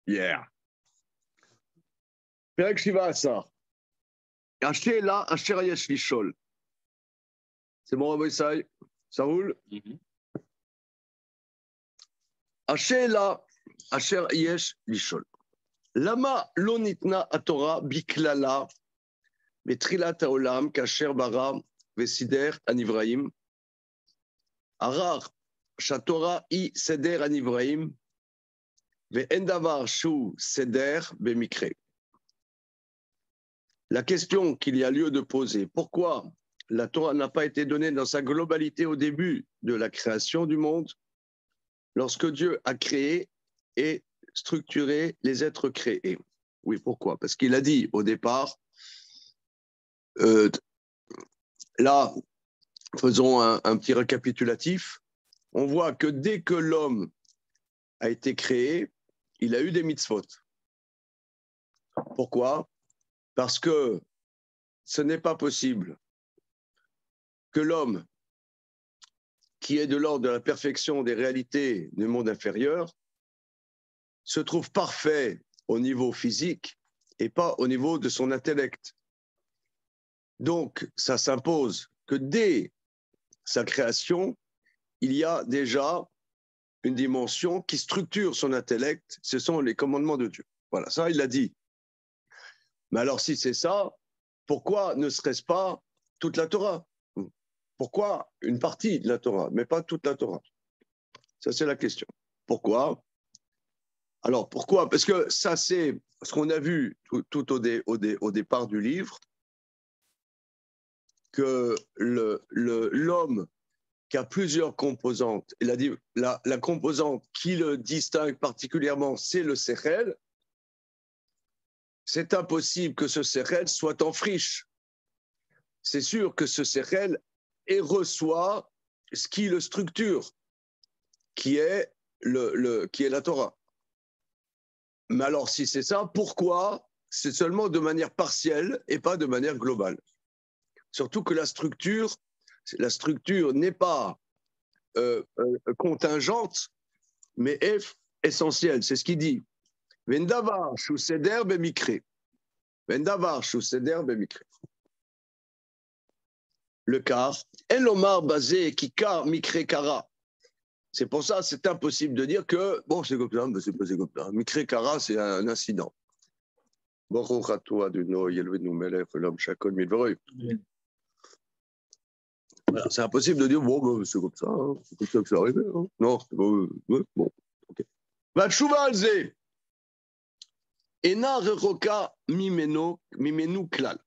Yeah. Perek Shiva Asar. Ashela Asher Yesh Lishol. C'est bon, Rabbi Isai? Ça roule? Ashela Asher Yesh Lishol. Lama lo nitna aTorah biklala betrilat haolam kasher bara vesider anivraim. Arar shaTorah I seder anivraim ve'en davar shu seder bemikre. La question qu'il y a lieu de poser, pourquoi la Torah n'a pas été donnée dans sa globalité au début de la création du monde, lorsque Dieu a créé et structuré les êtres créés? Oui, pourquoi? Parce qu'il a dit au départ, là, faisons un petit récapitulatif, on voit que dès que l'homme a été créé, il a eu des mitzvot. Pourquoi? Parce que ce n'est pas possible que l'homme, qui est de l'ordre de la perfection des réalités du monde inférieur, se trouve parfait au niveau physique et pas au niveau de son intellect. Donc, ça s'impose que dès sa création, il y a déjà une dimension qui structure son intellect, ce sont les commandements de Dieu. Voilà, ça, il l'a dit. Mais alors, si c'est ça, pourquoi ne serait-ce pas toute la Torah? Pourquoi une partie de la Torah, mais pas toute la Torah? Ça, c'est la question. Pourquoi? Alors, pourquoi? Parce que ça, c'est ce qu'on a vu tout au départ du livre, que l'homme qui a plusieurs composantes, il a dit la composante qui le distingue particulièrement, c'est le sechel. C'est impossible que ce sechel soit en friche. C'est sûr que ce sechel reçoit ce qui le structure, qui est la Torah. Mais alors, si c'est ça, pourquoi c'est seulement de manière partielle et pas de manière globale? Surtout que la structure n'est pas contingente, mais est essentielle. C'est ce qu'il dit. Vendavar shu seder bemikre. Vendavar shu seder bemikre. Le car, elomar basé kikar mikre kara. C'est pour ça, c'est impossible de dire que, bon, c'est comme ça, mais c'est pas comme ça. Mikre kara, c'est un incident. Voilà, c'est impossible de dire, bon, c'est comme ça, hein, c'est comme ça que c'est arrivé. Hein. Non, c'est bon, ok. Vatshuva alze. Ena reroka mimenu klal.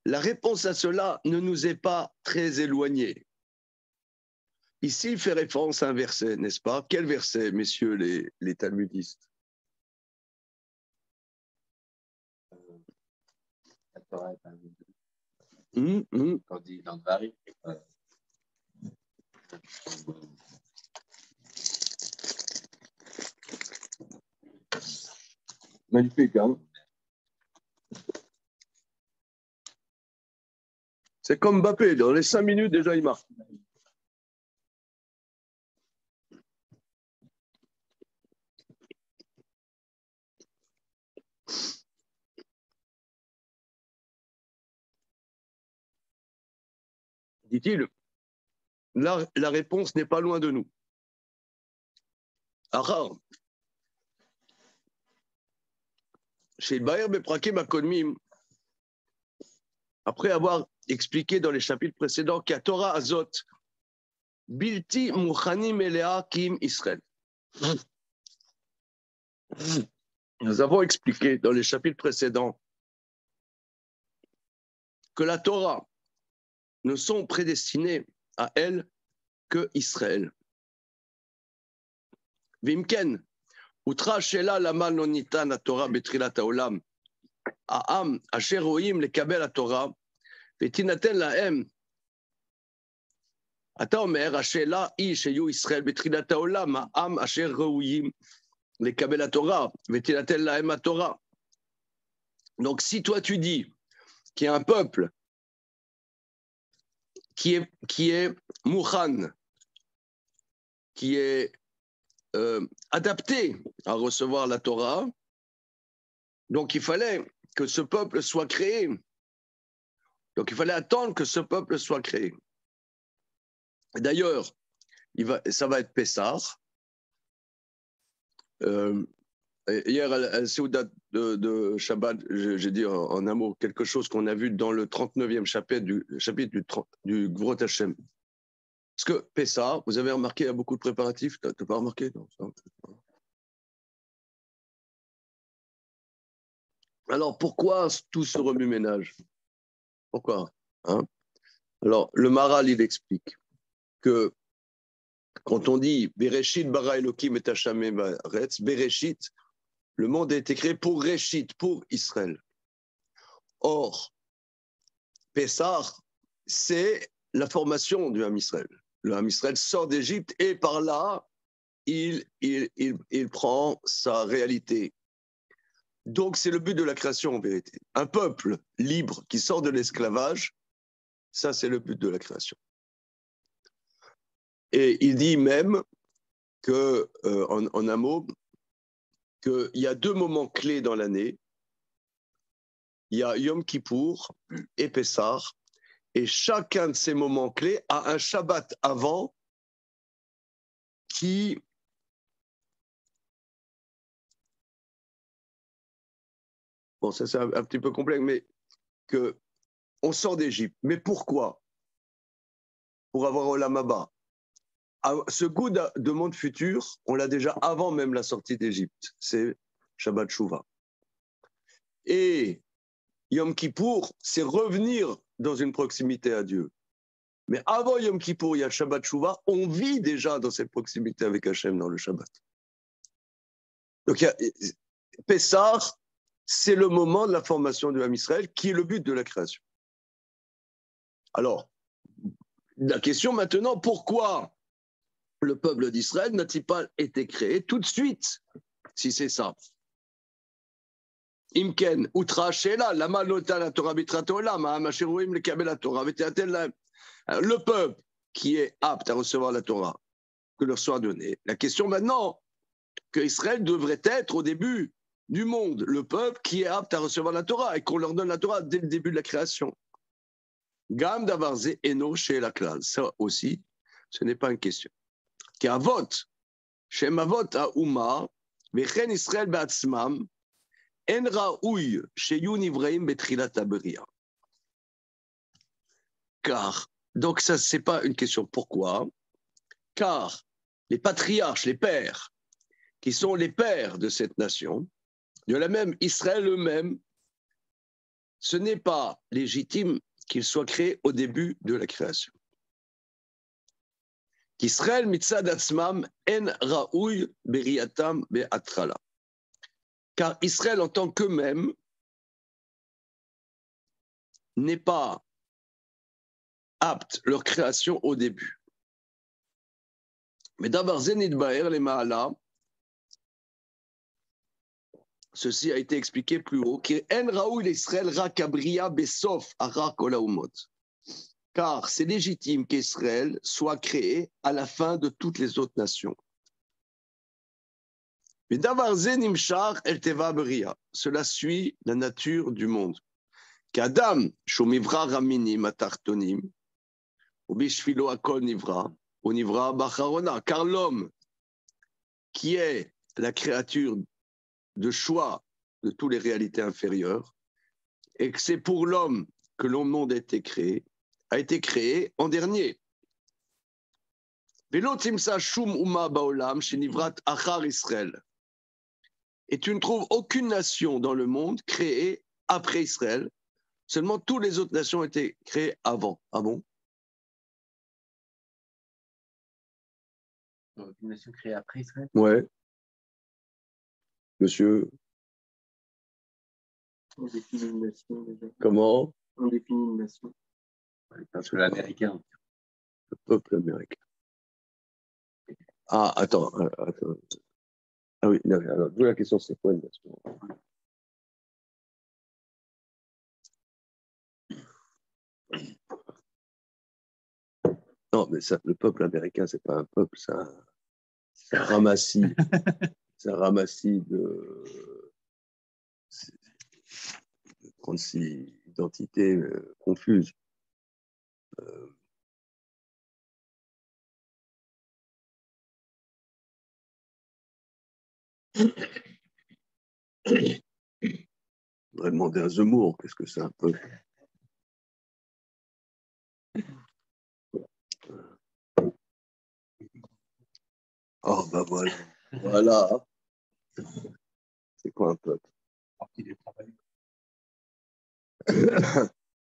La réponse à cela ne nous est pas très éloignée. Ici, il fait référence à un verset, n'est-ce pas? Quel verset, messieurs les talmudistes? Quand on dit dans le Vari. Magnifique, hein? C'est comme Mbappé, dans les 5 minutes, déjà, il marque. Dit-il, la réponse n'est pas loin de nous. Arar, chez Baer Beprakim Akodmim, après avoir expliqué dans les chapitres précédents qu'à Torah Azot, Bilti Muchanim Elea Kim Israël. Nous avons expliqué dans les chapitres précédents que la Torah ne sont prédestinés à elle que Israël. Vimken, Utra Shela Lama Nonitan la Torah Betrilat Haolam, Aam Asher Roim Lekabel la Torah, Vetinaten Lahem. אתה אומר, השאלה היא שיהיו ישראל בתחילת העולם, העם אשר ראויים לקבל התורה, ותינתן להם התורה. Donc si toi tu dis qu'il y a un peuple qui est Mouchan, qui est adapté à recevoir la Torah. Donc, il fallait que ce peuple soit créé. Donc, il fallait attendre que ce peuple soit créé. D'ailleurs, ça va être Pessah. Hier, à la Seudat de Shabbat, j'ai dit en un mot quelque chose qu'on a vu dans le 39e chapitre du Gvurot Hashem. Parce que Pessah, vous avez remarqué, il y a beaucoup de préparatifs. Tu n'as pas remarqué? Non, alors, pourquoi tout ce remue-ménage? Pourquoi, hein? Alors, le Maharal, il explique que quand on dit Bereshit bara Elokim et Hashamim Baretz, Bereshit, le monde a été créé pour Réchit, pour Israël. Or, Pessah, c'est la formation du Ham Israël. Le Ham Israël sort d'Égypte et par là, il prend sa réalité. Donc, c'est le but de la création en vérité. Un peuple libre qui sort de l'esclavage, ça, c'est le but de la création. Et il dit même que, en un mot, qu'il y a deux moments clés dans l'année. Il y a Yom Kippour et Pessah, et chacun de ces moments clés a un Shabbat avant qui bon, ça c'est un petit peu complexe, mais qu'on sort d'Égypte. Mais pourquoi? Pour avoir Olam Haba. Ce goût de monde futur, on l'a déjà avant même la sortie d'Égypte. C'est Shabbat Shuvah. Et Yom Kippour, c'est revenir dans une proximité à Dieu. Mais avant Yom Kippour, il y a Shabbat Shuvah, on vit déjà dans cette proximité avec Hachem dans le Shabbat. Donc, Pessah, c'est le moment de la formation du Ham Israël qui est le but de la création. Alors, la question maintenant, pourquoi le peuple d'Israël n'a-t-il pas été créé tout de suite, si c'est ça? Imken, Utra Shela, Lama Lota la Torah Bitrato Lama, Mashiruim le Kabel la Torah, le peuple qui est apte à recevoir la Torah, que leur soit donnée. La question maintenant, que Israël devrait être au début du monde, le peuple qui est apte à recevoir la Torah et qu'on leur donne la Torah dès le début de la création. Gam davarze eno chez la classe. Ça aussi, ce n'est pas une question. Qui avot, shem avot a uma, vechen Israël be'atzmam, en raouy sheyu nivraim betrilat haberia. Car, donc ça, c'est pas une question pourquoi, car les patriarches, les pères, qui sont les pères de cette nation, de la même Israël eux-mêmes, ce n'est pas légitime qu'ils soient créés au début de la création. Israël mitzad atzmam en raouy beriatam be'atrala. Car Israël en tant qu'eux-mêmes n'est pas apte leur création au début. Mais d'abord zenit ba'er les ma'ala, ceci a été expliqué plus haut, qu'en raoul Israël rakabria besof arak olaumot. Car c'est légitime qu'Israël soit créé à la fin de toutes les autres nations. Mais d'avar zenimshar el teva beria. Cela suit la nature du monde. Qu'Adam shomivra raminim atartonim, ou bishfilo akol nivra, ou nivra bacharona. Car l'homme qui est la créature de choix de toutes les réalités inférieures, et que c'est pour l'homme que le monde a été créé en dernier. Et tu ne trouves aucune nation dans le monde créée après Israël, seulement toutes les autres nations ont été créées avant. Ah bon? Une nation créée après Israël? Ouais. Monsieur. On définit une nation déjà. Comment? On définit une nation. Parce que l'américain. Le peuple américain. Ah, attends. Ah oui, non, alors, la question, c'est quoi une nation? Non, mais ça, le peuple américain, c'est pas un peuple, ça. c'est un ramassis. C'est un ramassis de 36 identités confuses. Je voudrais demander à Zemmour, qu'est-ce que c'est un peu? Oh, ben voilà. Voilà. C'est quoi un peuple? Tu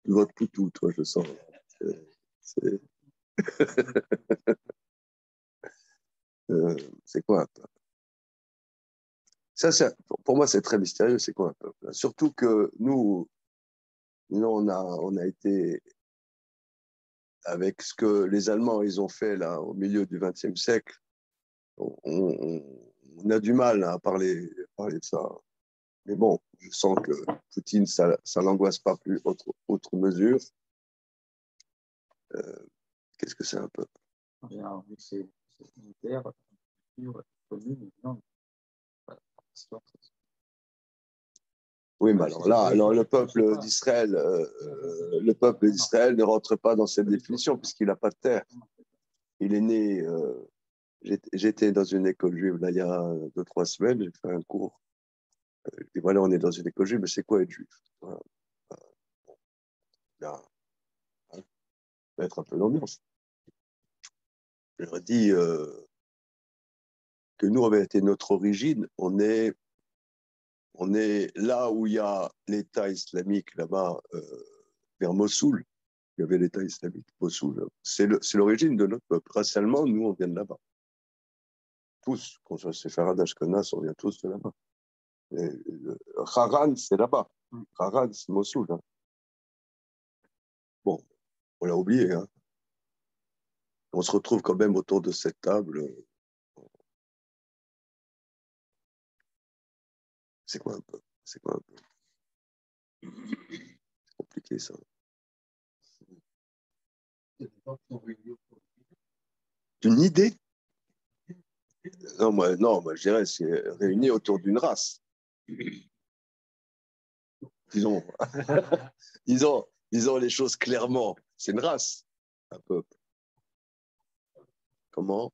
votes pour tout, toi, je sens. C'est c'est quoi un peuple? Ça, pour moi, c'est très mystérieux. C'est quoi un peuple? Surtout que nous on a été avec ce que les Allemands ils ont fait là au milieu du XXe siècle. On a du mal à parler de ça. Mais bon, je sens que Poutine, ça l'angoisse pas plus autre mesure. Qu'est-ce que c'est un peuple? C'est militaire, connu, mais non. Oui, mais alors là, le peuple d'Israël ne rentre pas dans cette définition puisqu'il n'a pas de terre. Il est né. J'étais dans une école juive là il y a 2-3 semaines. J'ai fait un cours. Et voilà, on est dans une école juive, mais c'est quoi être juif? Voilà. Là, hein, mettre un peu l'ambiance. Je leur dis que nous, en vérité, notre origine, on est là où il y a l'État islamique là-bas, vers Mossoul. Il y avait l'État islamique, Mossoul. C'est l'origine de notre peuple. Racialement, nous, on vient de là-bas. Tous, qu'on soit séfarade, ashkenaz, on vient tous de là-bas. Haran, c'est là-bas. Haran, c'est Mossoul. Hein. Bon, on l'a oublié. Hein. On se retrouve quand même autour de cette table. C'est quoi un peu? C'est quoi un peu? C'est compliqué, ça. Une idée? Non, moi, je dirais, c'est réuni autour d'une race. Disons, disons les choses clairement. C'est une race, un peuple. Comment?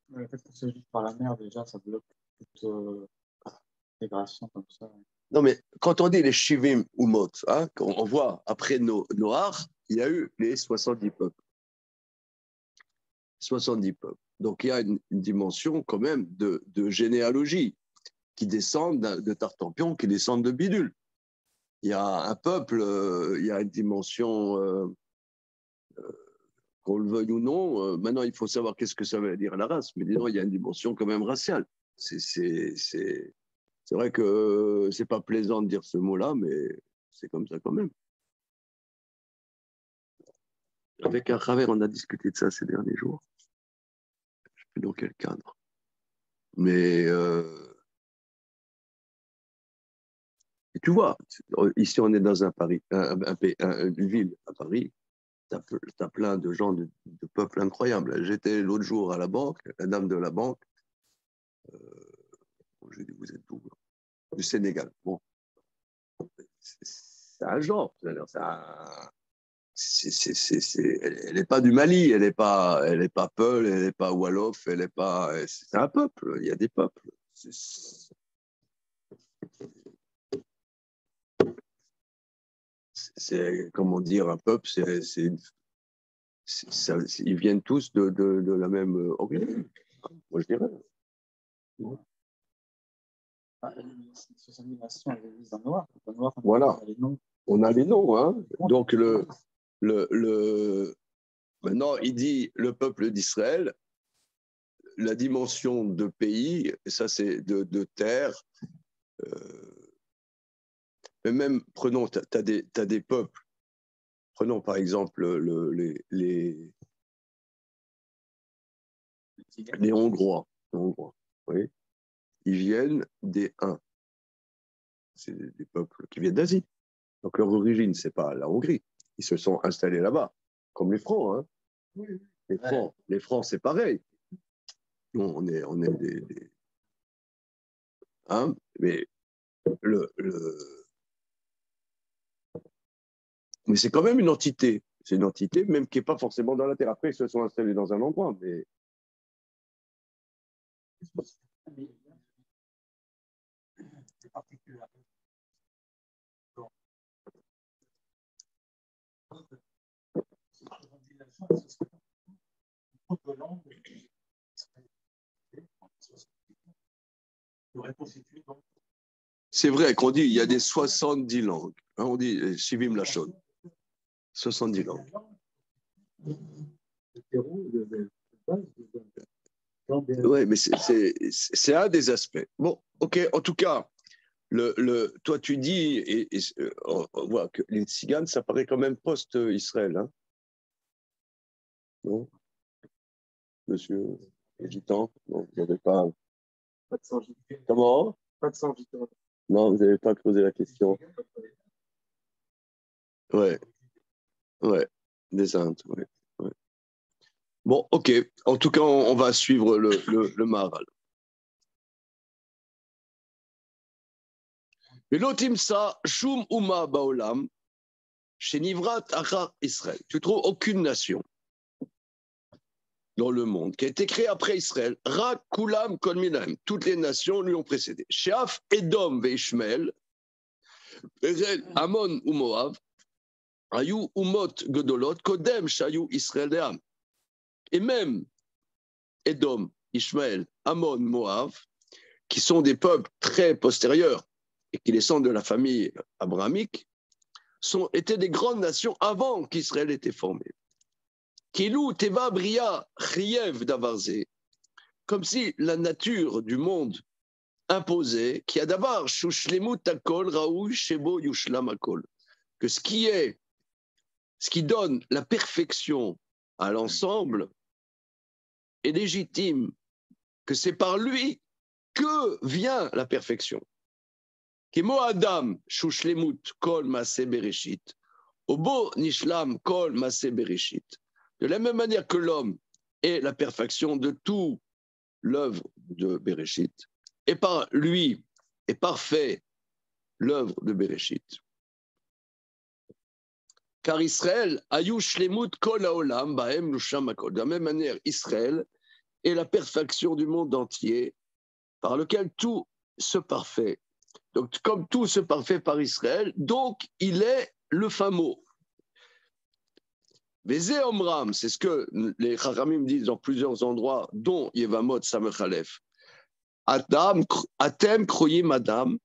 Le fait que c'est juste par la mer, déjà, ça bloque toute intégration comme ça. Non, mais quand on dit les Shivim Umot, hein, on voit après Noir, il y a eu les 70 peuples. 70 peuples. Donc il y a une dimension quand même de généalogie qui descendent de Tartampion, qui descendent de Bidule. Il y a un peuple, il y a une dimension, qu'on le veuille ou non. Maintenant, il faut savoir qu'est-ce que ça veut dire la race, mais disons, il y a une dimension quand même raciale. C'est vrai que c'est pas plaisant de dire ce mot-là, mais c'est comme ça quand même. Avec un travers, on a discuté de ça ces derniers jours. Je ne sais plus dans quel cadre. Mais et tu vois, ici on est dans un Paris, une ville à Paris, tu as plein de gens de peuples incroyables. J'étais l'autre jour à la banque, la dame de la banque, j'ai dit, vous êtes d'où? Du Sénégal. Bon, c'est un genre, elle n'est pas du Mali, elle n'est pas Peul, elle n'est pas Wolof, elle n'est pas. C'est un peuple, il y a des peuples. Comment dire, un peuple, ils viennent tous de la même origine, moi je dirais. Voilà, on a les noms. Hein. Donc, maintenant, il dit le peuple d'Israël, la dimension de pays, ça c'est de terre. Mais même, prenons, tu as des peuples. Prenons par exemple les Hongrois. Oui. Ils viennent des Huns. C'est des peuples qui viennent d'Asie. Donc leur origine, ce n'est pas la Hongrie. Ils se sont installés là-bas, comme les Francs. Hein. Oui. Les francs, c'est pareil. Nous, on est hein, mais mais c'est quand même une entité. C'est une entité, même qui n'est pas forcément dans la terre. Après, ils se sont installés dans un endroit, mais c'est vrai qu'on dit il y a des 70 langues. Hein, on dit Shivim Lachon. 70 langues. Oui, mais c'est un des aspects. Bon, ok, en tout cas, toi tu dis, on voit que les tziganes, ça paraît quand même post-Israël. Hein, non, monsieur Gitan, non, vous n'avez pas. Pas de sang gitan. Comment? Pas de sang gitan. Non, vous n'avez pas posé la question. Ouais, ouais, des Indes, ouais, ouais. Bon, ok. En tout cas, on va suivre le Maharal. Velotimsa shum uma baolam shenivrat achar Israël. Tu trouves aucune nation dans le monde qui a été créée après Israël. Rak kulam kol minaim. Toutes les nations lui ont précédé. Sheaf Edom veishmel, Amon ou Moav, ayu umot gedolot kodem shayu Israël de'am. Et même Edom, Ishmaël, Amon, Moav, qui sont des peuples très postérieurs et qui descendent de la famille abrahamique, étaient des grandes nations avant qu'Israël ait été formé. Kilou teva bria chiev davarze, comme si la nature du monde imposait qu'il y a d'abord shushlemut akol raoui shebo yushlam akol, que ce qui donne la perfection à l'ensemble est légitime, que c'est par lui que vient la perfection. Kemo Adam shushlemut kol maseh bereshit, obo nishlam kol maseh bereshit. De la même manière que l'homme est la perfection de tout l'œuvre de Bereshit, et par lui est parfait l'œuvre de Bereshit. Car Israël, ayu shlemut kol haolam bahem lusham akol. De la même manière, Israël est la perfection du monde entier, par lequel tout se parfait. Donc, comme tout se parfait par Israël, donc il est le fameux. Vezé Omram, c'est ce que les Chachamim disent dans plusieurs endroits, dont Yevamot Samechalef. Atem kroyim Adam,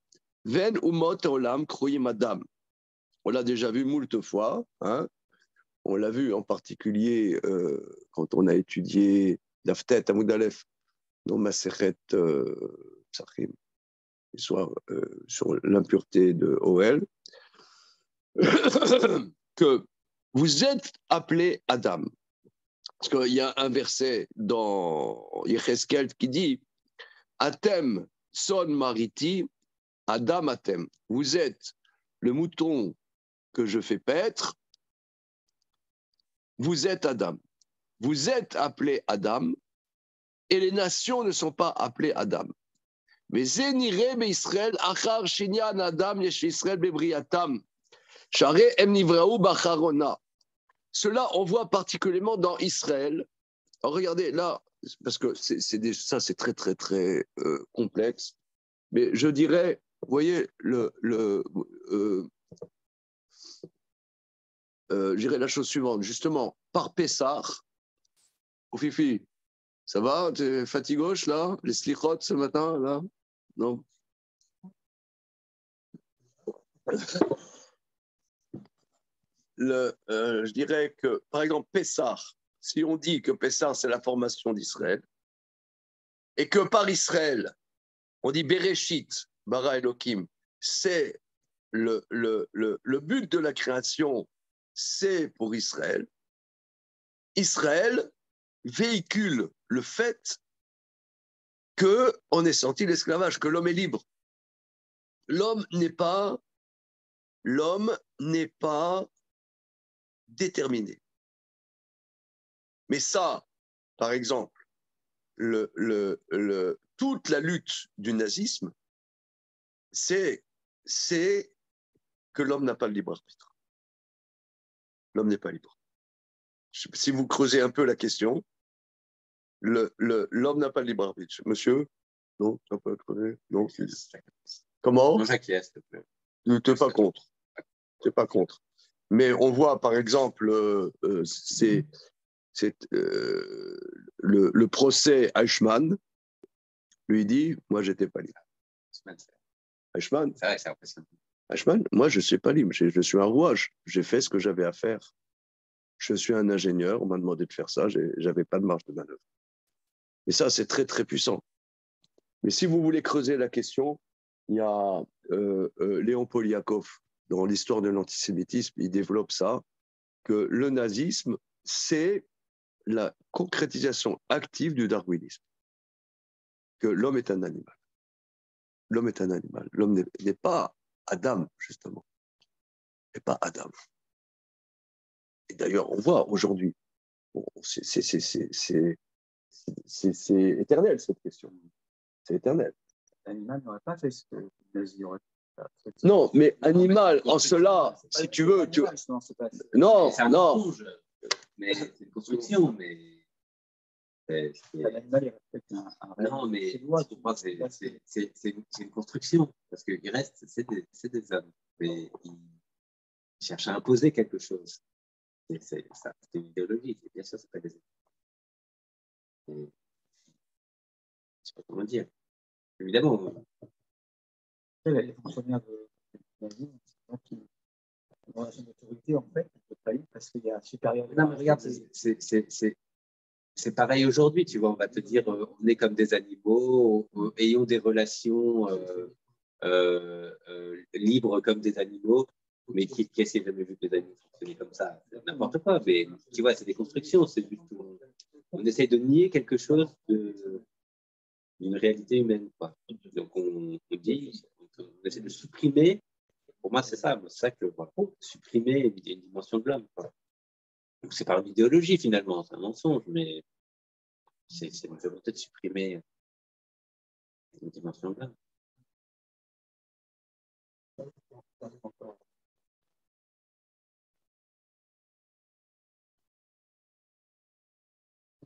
ven umot olam kroyim Adam. On l'a déjà vu moult fois. Hein. On l'a vu en particulier quand on a étudié l'Aftet Amoud Aleph, dans Masechet Psachim, soit sur l'impureté de Oel, que vous êtes appelé Adam. Parce qu'il y a un verset dans Yecheskel qui dit Atem son mariti, Adam Atem. Vous êtes le mouton que je fais paître, vous êtes Adam. Vous êtes appelé Adam et les nations ne sont pas appelées Adam. Mais Zénire Israël, Achar Shinyan Adam, Yesh Israël Bebriatam, Share Em Nivraou Bacharona. Cela, on voit particulièrement dans Israël. Alors, regardez là, parce que ça, c'est très, très, très complexe. Mais je dirais, vous voyez, je dirais la chose suivante. Justement, par Pessah, au Fifi, ça va? T'es fatiguoche, là? Les slichot ce matin, là? Non? Je dirais que, par exemple, Pessah, si on dit que Pessah, c'est la formation d'Israël, et que par Israël, on dit Bereshit, Bara Elohim, c'est le but de la création, c'est pour Israël. Israël véhicule le fait qu'on est sorti de l'esclavage, que l'homme est libre. L'homme n'est pas déterminé. Mais ça, par exemple, toute la lutte du nazisme, c'est que l'homme n'a pas le libre arbitre. L'homme n'est pas libre. Si vous creusez un peu la question, l'homme n'a pas le libre arbitre. Monsieur? Non, tu n'as pas creusé? Non. Comment? Non, j'acquiesce, s'il te plaît. Tu n'es pas contre. Tu n'es pas contre. Mais on voit, par exemple, le procès Eichmann, lui dit, moi, je n'étais pas libre. Eichmann, c'est vrai, c'est impressionnant. Eichmann, moi, je ne suis pas libre. Je suis un rouage. J'ai fait ce que j'avais à faire. Je suis un ingénieur. On m'a demandé de faire ça. Je n'avais pas de marge de manœuvre. Et ça, c'est très, très puissant. Mais si vous voulez creuser la question, il y a Léon Poliakov, dans l'histoire de l'antisémitisme, il développe ça, que le nazisme, c'est la concrétisation active du darwinisme. Que l'homme est un animal. L'homme est un animal. L'homme n'est pas Adam, justement. N'est pas Adam. Et d'ailleurs, on voit aujourd'hui, c'est éternel cette question. C'est éternel. L'animal n'aurait pas fait ce que le nazi aurait fait. Non, mais animal, en cela, si tu veux. Non, non. Mais c'est une construction, mais. L'animal, il respecte un non, mais pour moi, c'est une construction. Parce qu'il reste, c'est des hommes. Mais ils cherchent à imposer quelque chose. C'est une idéologie. Bien sûr, c'est pas des hommes. Je sais pas comment dire. Évidemment. Les fonctionnaires de nazis, qui ont une autorité, en fait, ils ne peuvent pas y parce qu'il y a un supérieur. Non, mais regarde, c'est pareil aujourd'hui, tu vois, on va te dire, on est comme des animaux, ayons des relations libres comme des animaux, mais qui essaie jamais vu que des animaux fonctionner comme ça, n'importe quoi, mais tu vois, c'est des constructions, c'est juste, on essaie de nier quelque chose d'une réalité humaine, quoi. Donc on dit, on essaie de supprimer, pour moi c'est ça que je vois, supprimer une dimension de l'homme, quoi. Donc c'est par l'idéologie finalement, c'est un mensonge, mais c'est une volonté de supprimer une dimension de l'homme.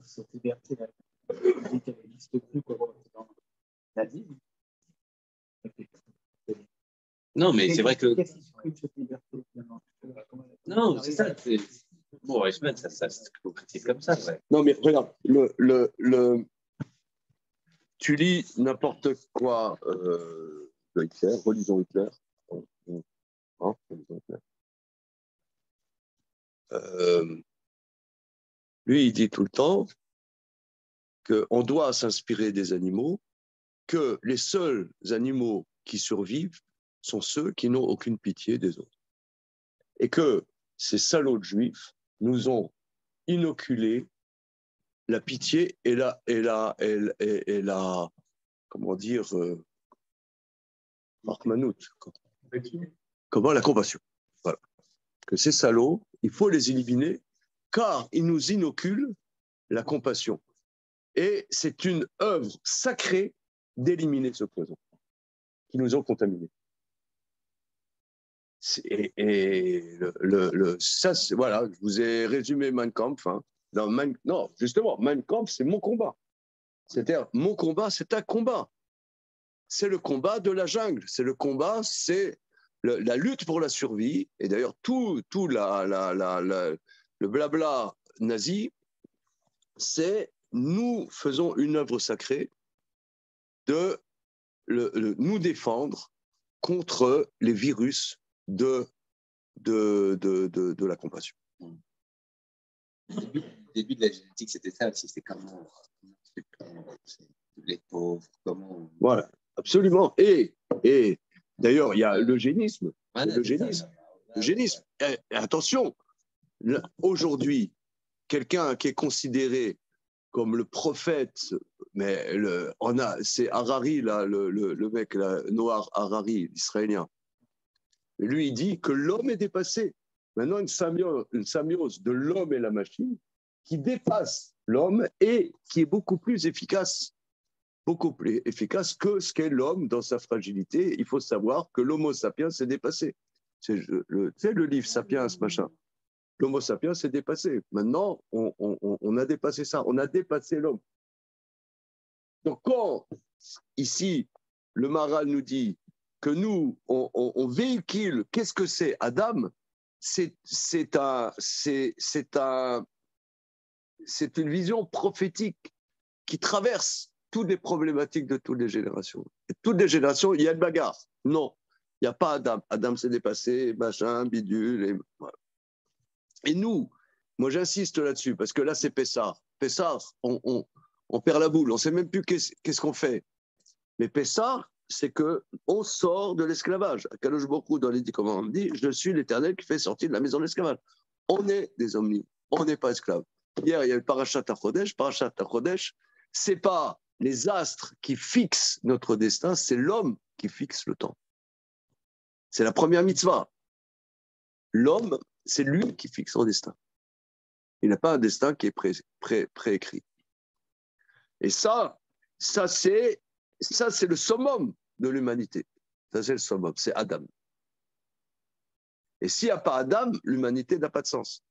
Cette liberté, elle n'existe plus comme dans la vie. Non, mais c'est vrai que. Qu'est-ce qui supprime cette liberté finalement? Non, c'est ça. Bon, Eichmann, ça se concrétise comme ça. Ouais. Non, mais regarde, tu lis n'importe quoi de Hitler, relisons Hitler. Relisons Hitler. Lui, il dit tout le temps qu'on doit s'inspirer des animaux, que les seuls animaux qui survivent sont ceux qui n'ont aucune pitié des autres. Et que ces salauds de juifs nous ont inoculé la pitié et la comment dire, Marmanout. Comment la compassion. Voilà. Que ces salauds, il faut les éliminer car ils nous inoculent la compassion. Et c'est une œuvre sacrée d'éliminer ce poison qui nous ont contaminés. Ça, voilà, je vous ai résumé Mein Kampf. Hein. Non, justement, Mein Kampf, c'est mon combat. C'est-à-dire, mon combat, c'est un combat. C'est le combat de la jungle. C'est le combat, c'est la lutte pour la survie. Et d'ailleurs, tout le blabla nazi, c'est nous faisons une œuvre sacrée de nous défendre contre les virus de la compassion. Le début de la génétique, c'était ça aussi, c'est comment les pauvres, comment... Voilà, absolument. Et d'ailleurs, il y a l'eugénisme. Voilà, L'eugénisme. Et attention, aujourd'hui, quelqu'un qui est considéré comme le prophète, mais c'est Harari, là, le mec, là, Noah Harari, l'Israélien. Lui, il dit que l'homme est dépassé. Maintenant, une symbiose de l'homme et la machine qui dépasse l'homme et qui est beaucoup plus efficace que ce qu'est l'homme dans sa fragilité. Il faut savoir que l'homo sapiens s'est dépassé. Tu sais, le livre Sapiens, machin. L'homo sapiens s'est dépassé. Maintenant, on a dépassé ça. On a dépassé l'homme. Donc, quand ici, le Maharal nous dit que nous, on véhicule, qu'est-ce que c'est Adam? C'est une vision prophétique qui traverse toutes les problématiques de toutes les générations. Et toutes les générations, il y a une bagarre. Non, il n'y a pas Adam. Adam s'est dépassé, machin, bidule. Et, voilà. Et nous, moi j'insiste là-dessus, parce que là c'est Pessah. Pessah, on perd la boule, on ne sait même plus qu'est-ce qu'on fait. Mais Pessah, c'est qu'on sort de l'esclavage. Kadosh Baruch Hu, dans les 10 commandements, dit « Je suis l'Éternel qui fait sortir de la maison de l'esclavage ». On est des hommes libres, on n'est pas esclaves. Hier, il y a eu Parashat HaChodesh. Parashat HaChodesh, ce n'est pas les astres qui fixent notre destin, c'est l'homme qui fixe le temps. C'est la première mitzvah. L'homme, c'est lui qui fixe son destin. Il n'a pas un destin qui est préécrit. Et ça c'est le summum de l'humanité. Ça, c'est le summum, c'est Adam. Et s'il n'y a pas Adam, l'humanité n'a pas de sens.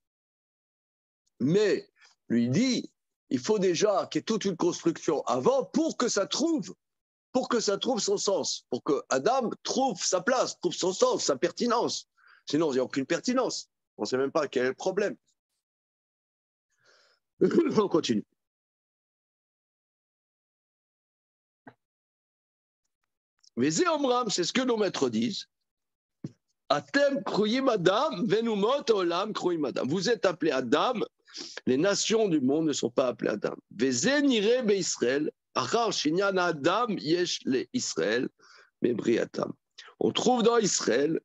Mais, lui dit, il faut déjà qu'il y ait toute une construction avant pour que ça trouve son sens, pour que Adam trouve sa place, trouve son sens, sa pertinence. Sinon, il n'y a aucune pertinence. On ne sait même pas quel est le problème. On continue. Mais Zéomram, c'est ce que nos maîtres disent. Atem kruyim Adam, venumot olam kruyim Adam. Vous êtes appelés Adam, les nations du monde ne sont pas appelées Adam. Vezé nire be Israël, achar shinyan Adam yesh le Israël, me briatam. On trouve dans Israël,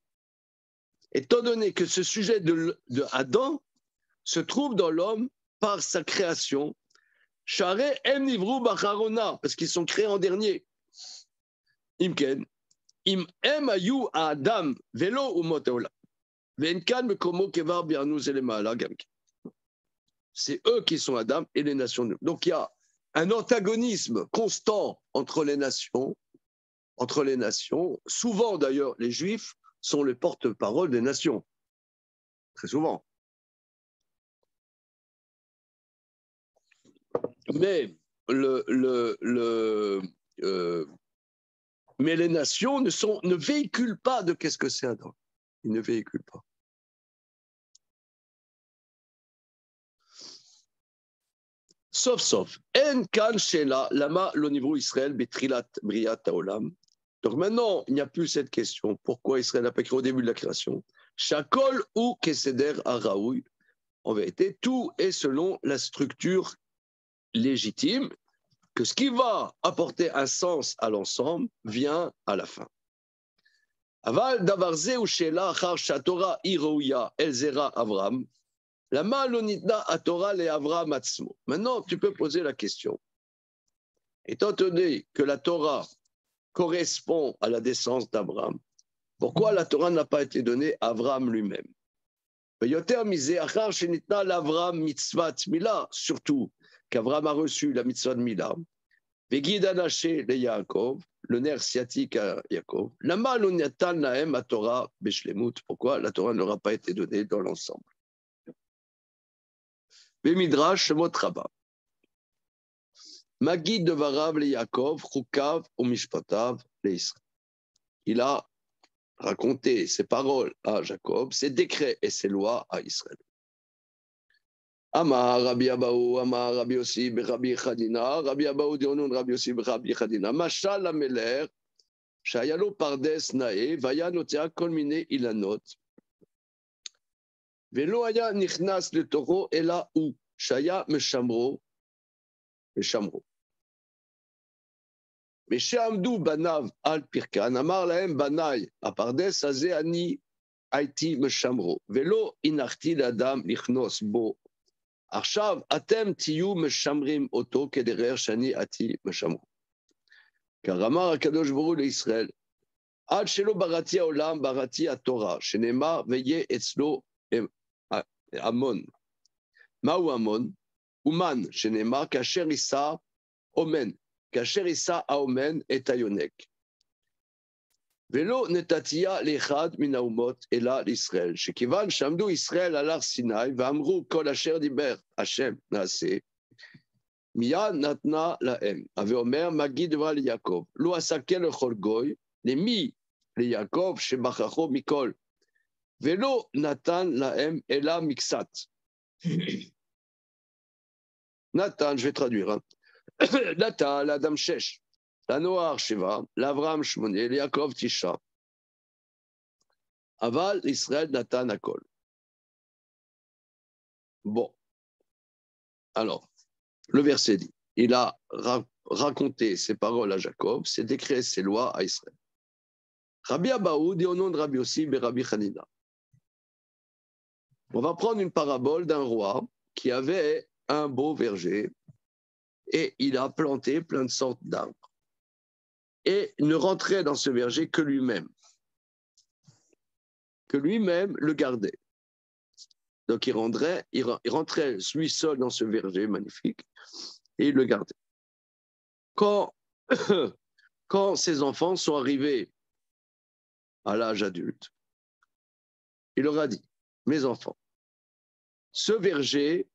étant donné que ce sujet de Adam se trouve dans l'homme par sa création, Share em nivru bacharona, parce qu'ils sont créés en dernier. Imken, im em ayu Adam velo umot haolam, ve'enkan mekomo kevar bi'anu zelema gamke. C'est eux qui sont Adam et les nations. Donc il y a un antagonisme constant entre les nations. Souvent d'ailleurs, les Juifs sont les porte-parole des nations. Très souvent. Mais mais les nations ne véhiculent pas de qu'est-ce que c'est Adam. Ils ne véhiculent pas. Sauf. En kan shela lama lo nivru Israël betrilat briat haolam. Donc maintenant, il n'y a plus cette question. Pourquoi Israël n'a pas créé au début de la création? Shakol ou keseder haraoui. En vérité, tout est selon la structure légitime, que ce qui va apporter un sens à l'ensemble vient à la fin. Aval davarze ou shela achar shatora irouya elzera Avram. Maintenant, tu peux poser la question. Étant donné que la Torah correspond à la descendance d'Abraham, pourquoi la Torah n'a pas été donnée à Abraham lui-même? Surtout qu'Abraham a reçu la mitzvah de Mila, le nerf sciatique à Yaakov. Pourquoi la Torah n'aura pas été donnée dans l'ensemble? Bemidrash Shemot Rabbah. Magid devarav le Yaakov, Chukav ou Mishpatav le Israël. Il a raconté ses paroles à Jacob, ses décrets et ses lois à Israël. Amar Rabbi Abaou, Amar Rabbi Yossi, Rabbi Chadina, Rabbi Abaou Dionun, Rabbi Yossi, Rabbi Chadina. Mashal Ameler, Shayalo Pardes Nae, Vaya Notea Kolmine Ilanot. Velo haya nichnas le toro ela ou shaya meshamro meshamro. Meshamdu banav al pirkan amar lahem banai apardes azeh ani haiti meshamro. Velo inachti l'adam nichnos bo. Arshav atem tiyu meshamrim oto kederer shani ati meshamro. Car amar akadosh baruch le Israël. Ad shelo barati haolam barati haTorah shenema veye etzlo Amon. Maou Amon, Uman, Shenema, Kacher Issa, Omen. Kacher Issa, Aomen, et Ayonek. Velo netatia lechad min haumot ela l'Israël. Shekivan shamdu Israël al har Sinai, v'amru kol asher diber Hashem naaseh. Miyad natna lahem. Ave omer magi devra li Yaakov. Lo asakel lechol goy, lemi li Yaakov shebachacho mikol. Velo natan lahem ela miksat. Nathan, je vais traduire. Hein. Nathan, l'Adam Shesh. La Noach Sheva, l'Avram Shmoné, l'Yaakov Tisha. Aval Israël Nathan Akol. Bon. Alors, le verset dit, il a raconté ses paroles à Jacob, c'est décret ses lois à Israël. Rabbi Abaoud et au nom de Rabbi Yossi et Rabbi Hanina. On va prendre une parabole d'un roi qui avait un beau verger et il a planté plein de sortes d'arbres. Et ne rentrait dans ce verger que lui-même le gardait. Donc il rentrait lui seul dans ce verger magnifique et il le gardait. Quand ses enfants sont arrivés à l'âge adulte, il leur a dit, mes enfants, ce verger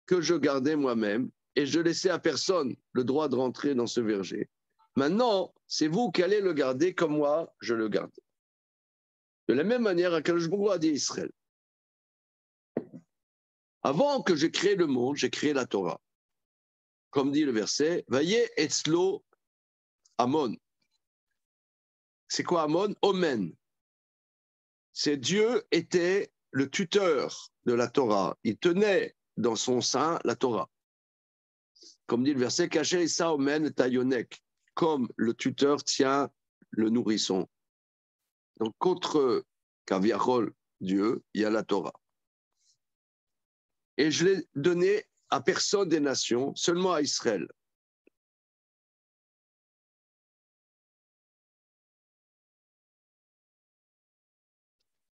que je gardais moi-même et je laissais à personne le droit de rentrer dans ce verger, maintenant, c'est vous qui allez le garder comme moi, je le garde. De la même manière, Akadosh Baruch Hu a dit Israël. Avant que j'ai créé le monde, j'ai créé la Torah. Comme dit le verset, Vaye etzlo Amon. C'est quoi Amon? Omen. C'est Dieu était le tuteur de la Torah. Il tenait dans son sein la Torah. Comme dit le verset, Kacher Issa Omen Tayonek. Comme le tuteur tient le nourrisson. Donc, contre Kaviachol, Dieu, il y a la Torah. Et je l'ai donné à personne des nations, seulement à Israël.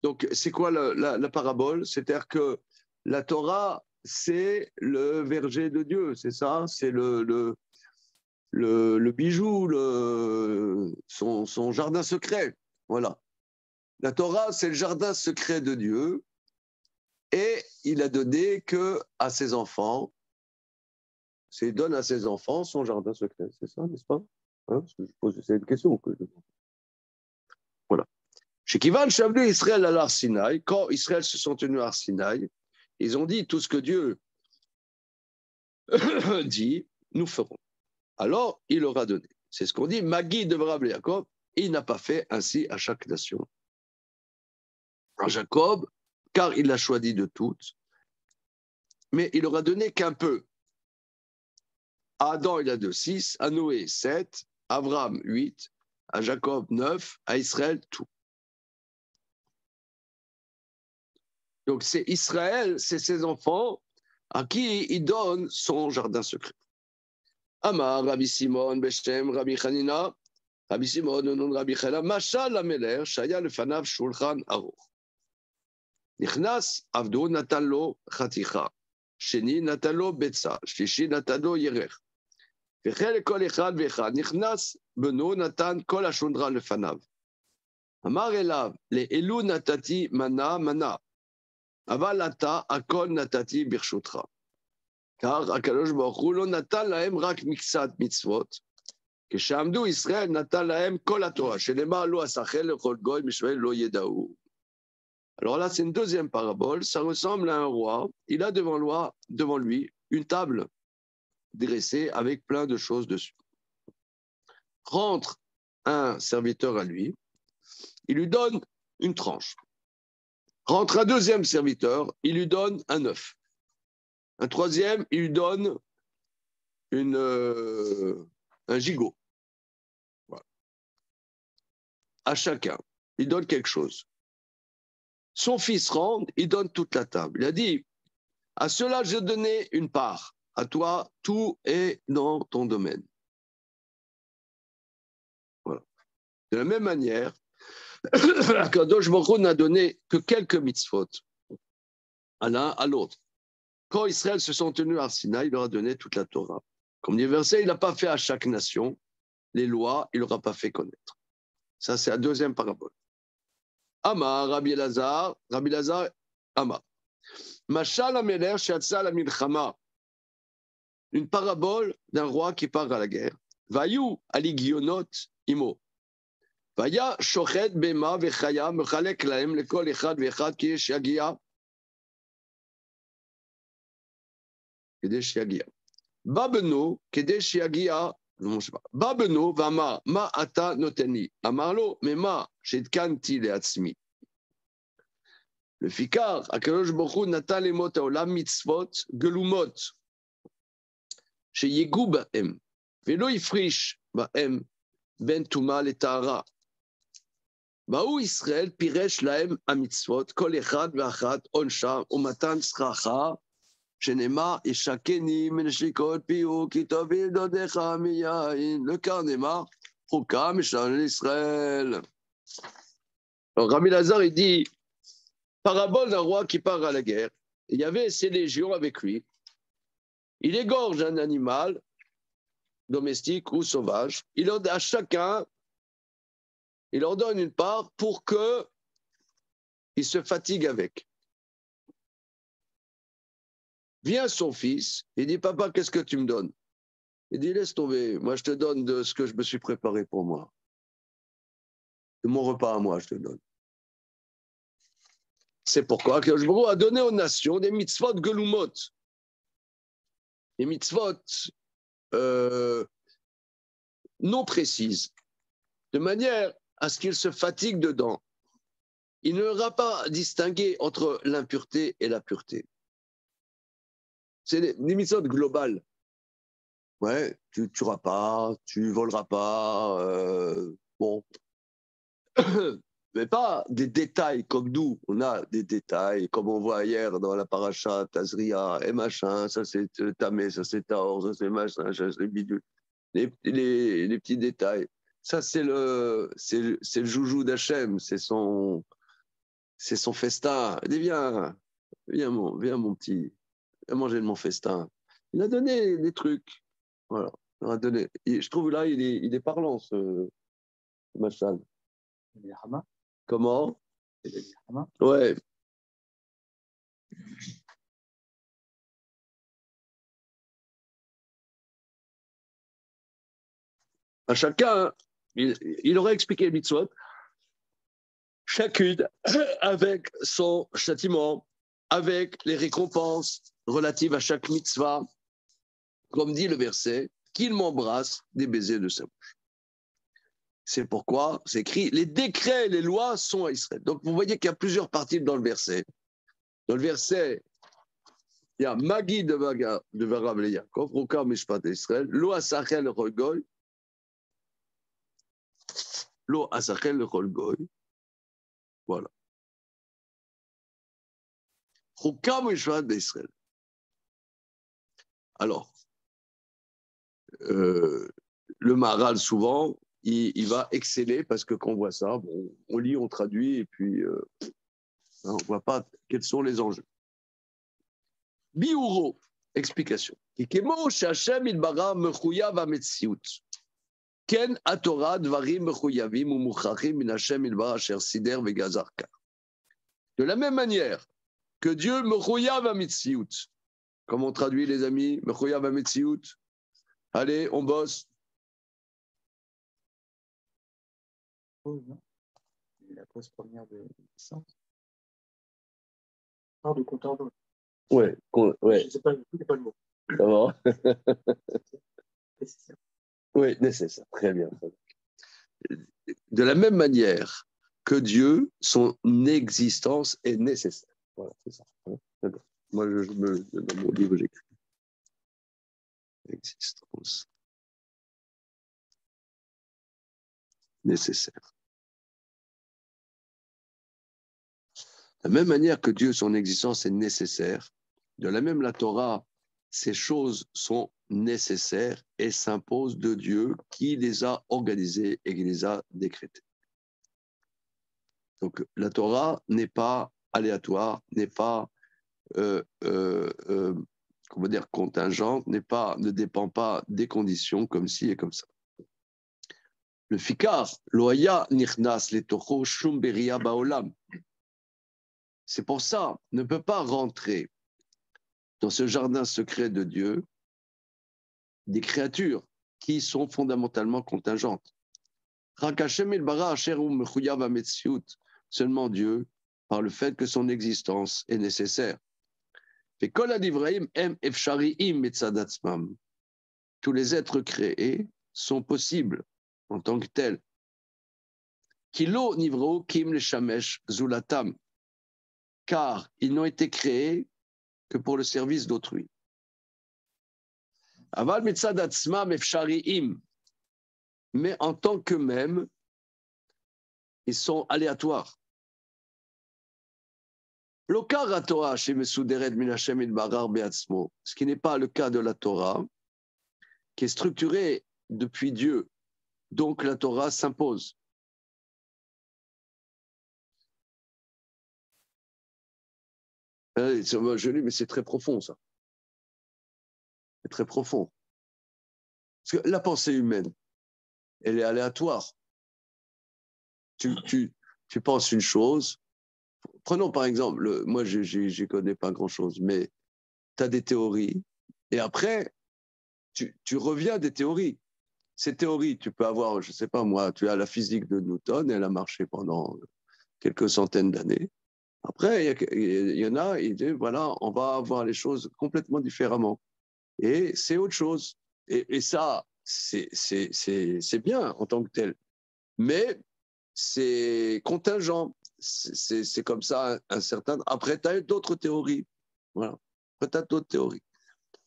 Donc, c'est quoi la parabole? C'est-à-dire que la Torah, c'est le verger de Dieu, c'est ça? C'est le bijou, son jardin secret. Voilà. La Torah, c'est le jardin secret de Dieu et il a donné qu'à ses enfants, il donne à ses enfants son jardin secret. C'est ça, n'est-ce pas? Hein, c'est une question que je pose. Voilà. Chez Kivan Shavlu Israël à l'Ar Sinaï, quand Israël se sont tenus à l'Ar Sinaï, ils ont dit tout ce que Dieu dit, nous ferons. Alors, il leur a donné. C'est ce qu'on dit, Magi devra appeler Jacob. Il n'a pas fait ainsi à chaque nation. À Jacob, car il l'a choisi de toutes, mais il leur a donné qu'un peu. À Adam, il a de 6, à Noé, 7, à Abraham, 8, à Jacob, 9, à Israël, tout. Donc, c'est Israël, c'est ses enfants à qui il donne son jardin secret. Amar, Rabbi Simon, Beshem, Rabbi Hanina, Rabbi Simon, au nom de Rabbi Hanina, Mashal Ameler, Shaya Lefanav, Shulchan Aruch. Nichnas, Avdo, Natalo, Chaticha. Sheni, Natalo, Betsa. Shlishi, Natalo, Yerech. Vechel, Kol Echad, Vechad. Nichnas, Beno, Natan, Kol Ashundra, Lefanav. Amar Elav, Le Elu, Natati, Mana, Mana. Avalata, Akol, Natati, Birshutra. Car Akadosh Baruch Hu lo natan lahem rak miksat mitzvot. Keshamdu Israël natan lahem kol haTorah. Shenema lo asachel lechol goy mishvel lo yedaou. Alors là, c'est une deuxième parabole. Ça ressemble à un roi. Il a devant lui une table dressée avec plein de choses dessus. Rentre un serviteur à lui. Il lui donne une tranche. Rentre un deuxième serviteur. Il lui donne un œuf. Un troisième, il lui donne un gigot. Voilà. À chacun, il donne quelque chose. Son fils rentre, il donne toute la table. Il a dit, à cela, je donnais une part. À toi, tout est dans ton domaine. Voilà. De la même manière, Akadosh Baruch Hu n'a donné que quelques mitzvot à l'un, à l'autre. quand Israël se sont tenus à Sinaï, il leur a donné toute la Torah. Comme dit le verset, il n'a pas fait à chaque nation les lois, il ne leur a pas fait connaître. Ça, c'est la deuxième parabole. Amar, Rabbi Elazar, Amar. Mashal Ameler Shatsa la Milchama. Une parabole d'un roi qui part à la guerre. Vayu aligionot imo. Vaya shochet bema vechaya mechalek laem lekol echad vechad ki yesh yagia. Kedesh yagia. Babeno kedesh yagia. Babeno vama ma ata noteni. Amarlo mema shedkanti leatzmi. Le fikar akadosh baruch hu natan lemot haolam mitzvot gelumot. שיגעו בהם, ולא יפריש בהם בין טומאה לטהרה. באו ישראל פירש להם המצוות, כל אחד ואחת עונשה ומתן שכרך, שנאמר, ישקני מנשיקות פיהו, כי תוביל דודיך מיין, לכך נאמר, חוקה משלנו לישראל. Rabbi Lazar, il dit, parabole d'un roi qui part à la guerre, il y avait ses légions avec lui. Il égorge un animal domestique ou sauvage. Il en, à chacun, il leur donne une part pour qu'il se fatigue avec. Vient son fils, il dit, papa, qu'est-ce que tu me donnes? Il dit, laisse tomber, moi je te donne de ce que je me suis préparé pour moi. De mon repas à moi, je te donne. C'est pourquoi Akadosh Baruch Hu a donné aux nations des mitzvot gelumot. Des mitzvot non précises, de manière à ce qu'il se fatigue dedans. Il n'aura pas distingué entre l'impureté et la pureté. C'est des mitzvot globales. Ouais, tu ne tueras pas, tu ne voleras pas, bon. Mais pas des détails comme nous. On a des détails, comme on voit hier dans la paracha, Tazria, et machin, ça c'est Tamé, ça c'est Taor, ça c'est machin, ça c'est bidule. Les petits détails. Ça, c'est le joujou d'Hachem, c'est son festin. Il dit, viens mon petit, viens manger de mon festin. Il a donné des trucs. Voilà. Il a donné. Et je trouve là, il est parlant, ce machin. Comment? Ouais. À chacun, il aurait expliqué les mitzvot, chacune avec son châtiment, avec les récompenses relatives à chaque mitzvah, comme dit le verset, qu'il m'embrasse des baisers de sa bouche. C'est pourquoi c'est écrit, les décrets, les lois sont à Israël. Donc vous voyez qu'il y a plusieurs parties dans le verset. Dans le verset, il y a Magi de Varav le Yaakov, Rokar Mishpat Israël, Lo Asachel le Rolgoy, Lo Asachel le Rolgoy. Voilà. Rokar Mishpat Israël. Alors, le Maharal, souvent, il va exceller parce que quand on voit ça, bon, on lit, on traduit et puis on ne voit pas quels sont les enjeux. Biuro, explication. Kikemo shashem ilbara mechuyav hametziut. Ken atorah dvarim mechuyavim umuchachim min Hashem ilbara asher sider vegazarka. De la même manière que Dieu mechuyav hametziut. Comment on traduit, les amis? Mechuyav hametziut. Allez, on bosse. La cause première de l'essence. Part de compteur d'eau. Ouais. Je ne sais pas le mot. Comment? Nécessaire. Oui, nécessaire. Très bien. De la même manière que Dieu, son existence est nécessaire. Voilà, c'est ça. Moi, dans mon livre, j'écris. Existence nécessaire. De la même manière que Dieu, son existence est nécessaire, de la même la Torah, ces choses sont nécessaires et s'imposent de Dieu qui les a organisées et qui les a décrétées. Donc la Torah n'est pas aléatoire, n'est pas comment dire, contingente, ne dépend pas des conditions comme ci et comme ça. Le fikar, loya nichnas letocho shum beria baolam. C'est pour ça, ne peut pas rentrer dans ce jardin secret de Dieu des créatures qui sont fondamentalement contingentes. Seulement Dieu, par le fait que son existence est nécessaire. Tous les êtres créés sont possibles en tant que tels. Car ils n'ont été créés que pour le service d'autrui. Mais en tant qu'eux-mêmes, ils sont aléatoires. Ce qui n'est pas le cas de la Torah, qui est structurée depuis Dieu. Donc la Torah s'impose. Je lis, mais c'est très profond, ça. C'est très profond. Parce que la pensée humaine, elle est aléatoire. Tu penses une chose. Prenons par exemple, moi je ne connais pas grand-chose, mais tu as des théories, et après, tu reviens des théories. Ces théories, tu peux avoir, je ne sais pas moi, tu as la physique de Newton, elle a marché pendant quelques centaines d'années. Après, il y en a, ils disent, voilà, on va voir les choses complètement différemment. Et c'est autre chose. Et ça, c'est bien en tant que tel. Mais c'est contingent. C'est comme ça un certain... Après, tu as d'autres théories. Voilà. Après, tu as d'autres théories.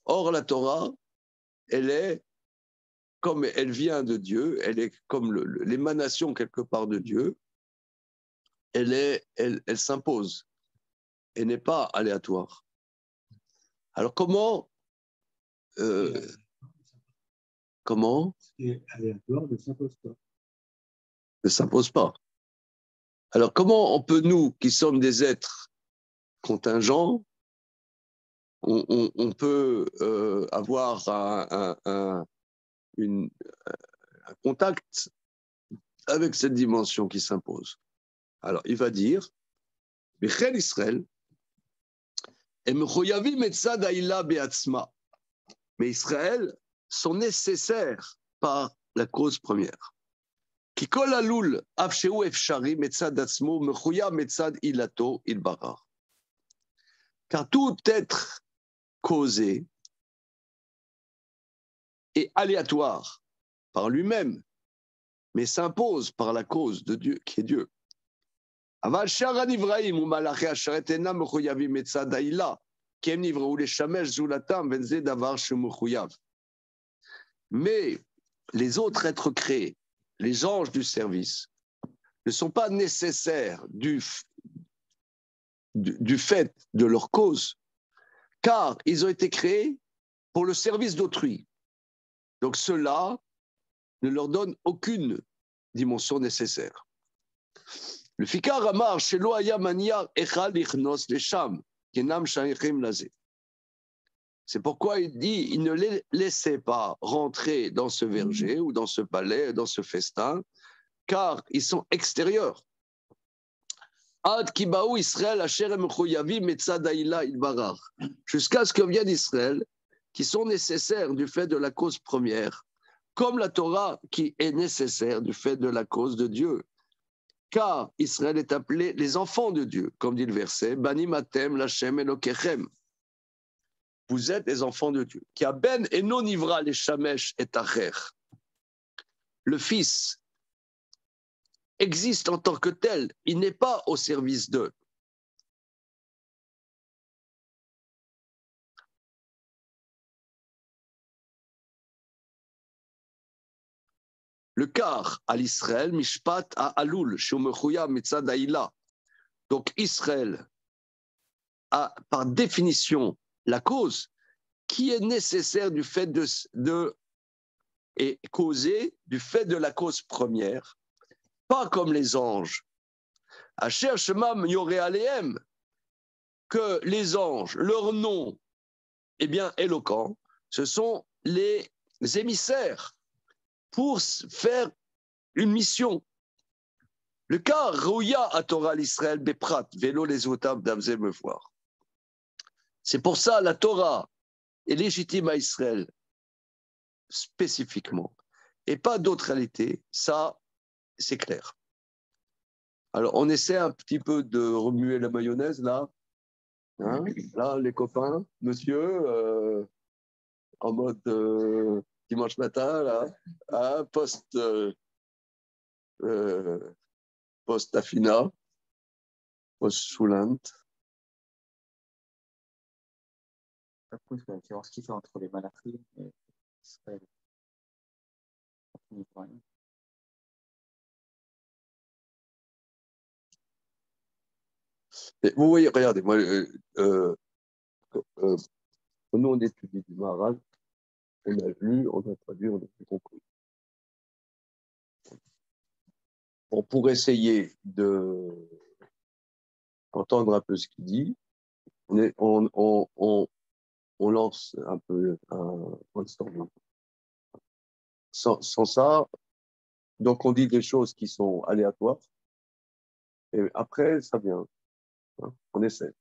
Or, la Torah, elle est, comme elle vient de Dieu, elle est comme l'émanation quelque part de Dieu, elle s'impose. Elle n'est pas aléatoire. Alors, comment Ce qui est aléatoire ne s'impose pas. Ne s'impose pas. Alors, comment on peut, nous, qui sommes des êtres contingents, on peut avoir un contact avec cette dimension qui s'impose? Alors, il va dire, Bechel Israël, mais Israël sont nécessaires par la cause première. Car tout être causé est aléatoire par lui-même, mais s'impose par la cause de Dieu, qui est Dieu. Mais les autres êtres créés, les anges du service, ne sont pas nécessaires du fait de leur cause, car ils ont été créés pour le service d'autrui. Donc cela ne leur donne aucune dimension nécessaire. Le Fikar Amar, Shelo Haya Maniar Echal Ichnos Lesham, Kenam Shaychim Lazé. C'est pourquoi il dit, il ne les laissait pas rentrer dans ce verger ou dans ce palais, dans ce festin, car ils sont extérieurs. Ad Kibaou Israël Asher Mechoyavi Metzadaïla Ilbarar. Jusqu'à ce que vienne Israël, qui sont nécessaires du fait de la cause première, comme la Torah qui est nécessaire du fait de la cause de Dieu. Car Israël est appelé les enfants de Dieu, comme dit le verset, Banim Atem Lashem Elokechem. Vous êtes les enfants de Dieu. Qui a ben et non ivra les shamesh et acher. Le Fils existe en tant que tel, il n'est pas au service d'eux. Le quart à l'Israël, Mishpat à Alul, Shumechuya Mitzad Aïla. Donc Israël a par définition la cause qui est nécessaire du fait et causée du fait de la cause première, pas comme les anges. Asher Shemam Yoreh Alehem, que les anges, leur nom est bien éloquent, ce sont les émissaires pour faire une mission. Le cas Rouya à Torah l'Israël Beprat, vélo les otables d'Amzé me voir. C'est pour ça la Torah est légitime à Israël spécifiquement et pas d'autres réalités, ça c'est clair. Alors on essaie un petit peu de remuer la mayonnaise là, hein, là les copains, monsieur, en mode dimanche matin là, hein, post-Afina, post-Soulant. Après, c'est la différence qu'il fait entre les malachim et Israël. Et vous voyez, regardez, moi, nous on étudie du Maharal, on a lu, on a traduit, on a tout compris. Bon, pour essayer d'entendre un peu ce qu'il dit, on lance un peu un brainstorming. Sans ça, donc on dit des choses qui sont aléatoires, et après, ça vient. Hein, on essaie.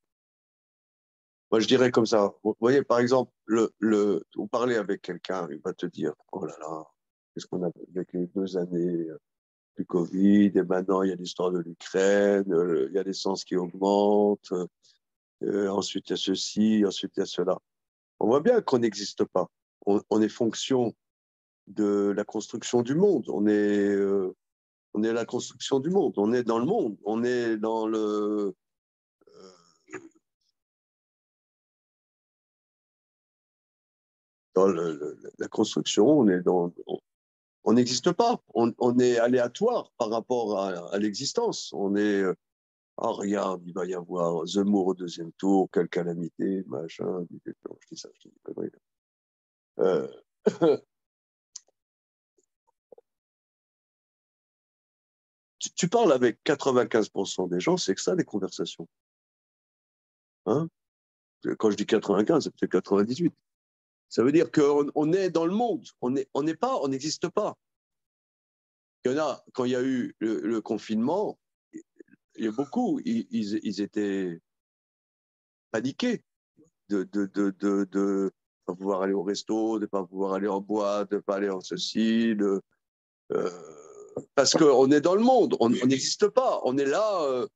Moi, je dirais comme ça. Vous voyez, par exemple, vous parlez avec quelqu'un, il va te dire, oh là là, qu'est-ce qu'on a vécu les 2 années du Covid, et maintenant il y a l'histoire de l'Ukraine, il y a l'essence qui augmente, ensuite il y a ceci, ensuite il y a cela. On voit bien qu'on n'existe pas. On est fonction de la construction du monde. On est la construction du monde. On est dans le monde. On est dans la construction. On n'existe pas. On est aléatoire par rapport à l'existence. On est ah, regarde, il va y avoir Zemmour au 2e tour, quelle calamité, machin. Je dis ça, je dis des conneries. Tu parles avec 95% des gens, c'est que ça, les conversations. Hein, quand je dis 95, c'est peut-être 98. Ça veut dire qu'on est dans le monde. On n'existe pas. Il y en a, quand il y a eu le confinement, il y a beaucoup, ils étaient paniqués de ne pas pouvoir aller au resto, de ne pas pouvoir aller en boîte, de ne pas aller en ceci, parce qu'on est dans le monde, on n'existe pas. On est là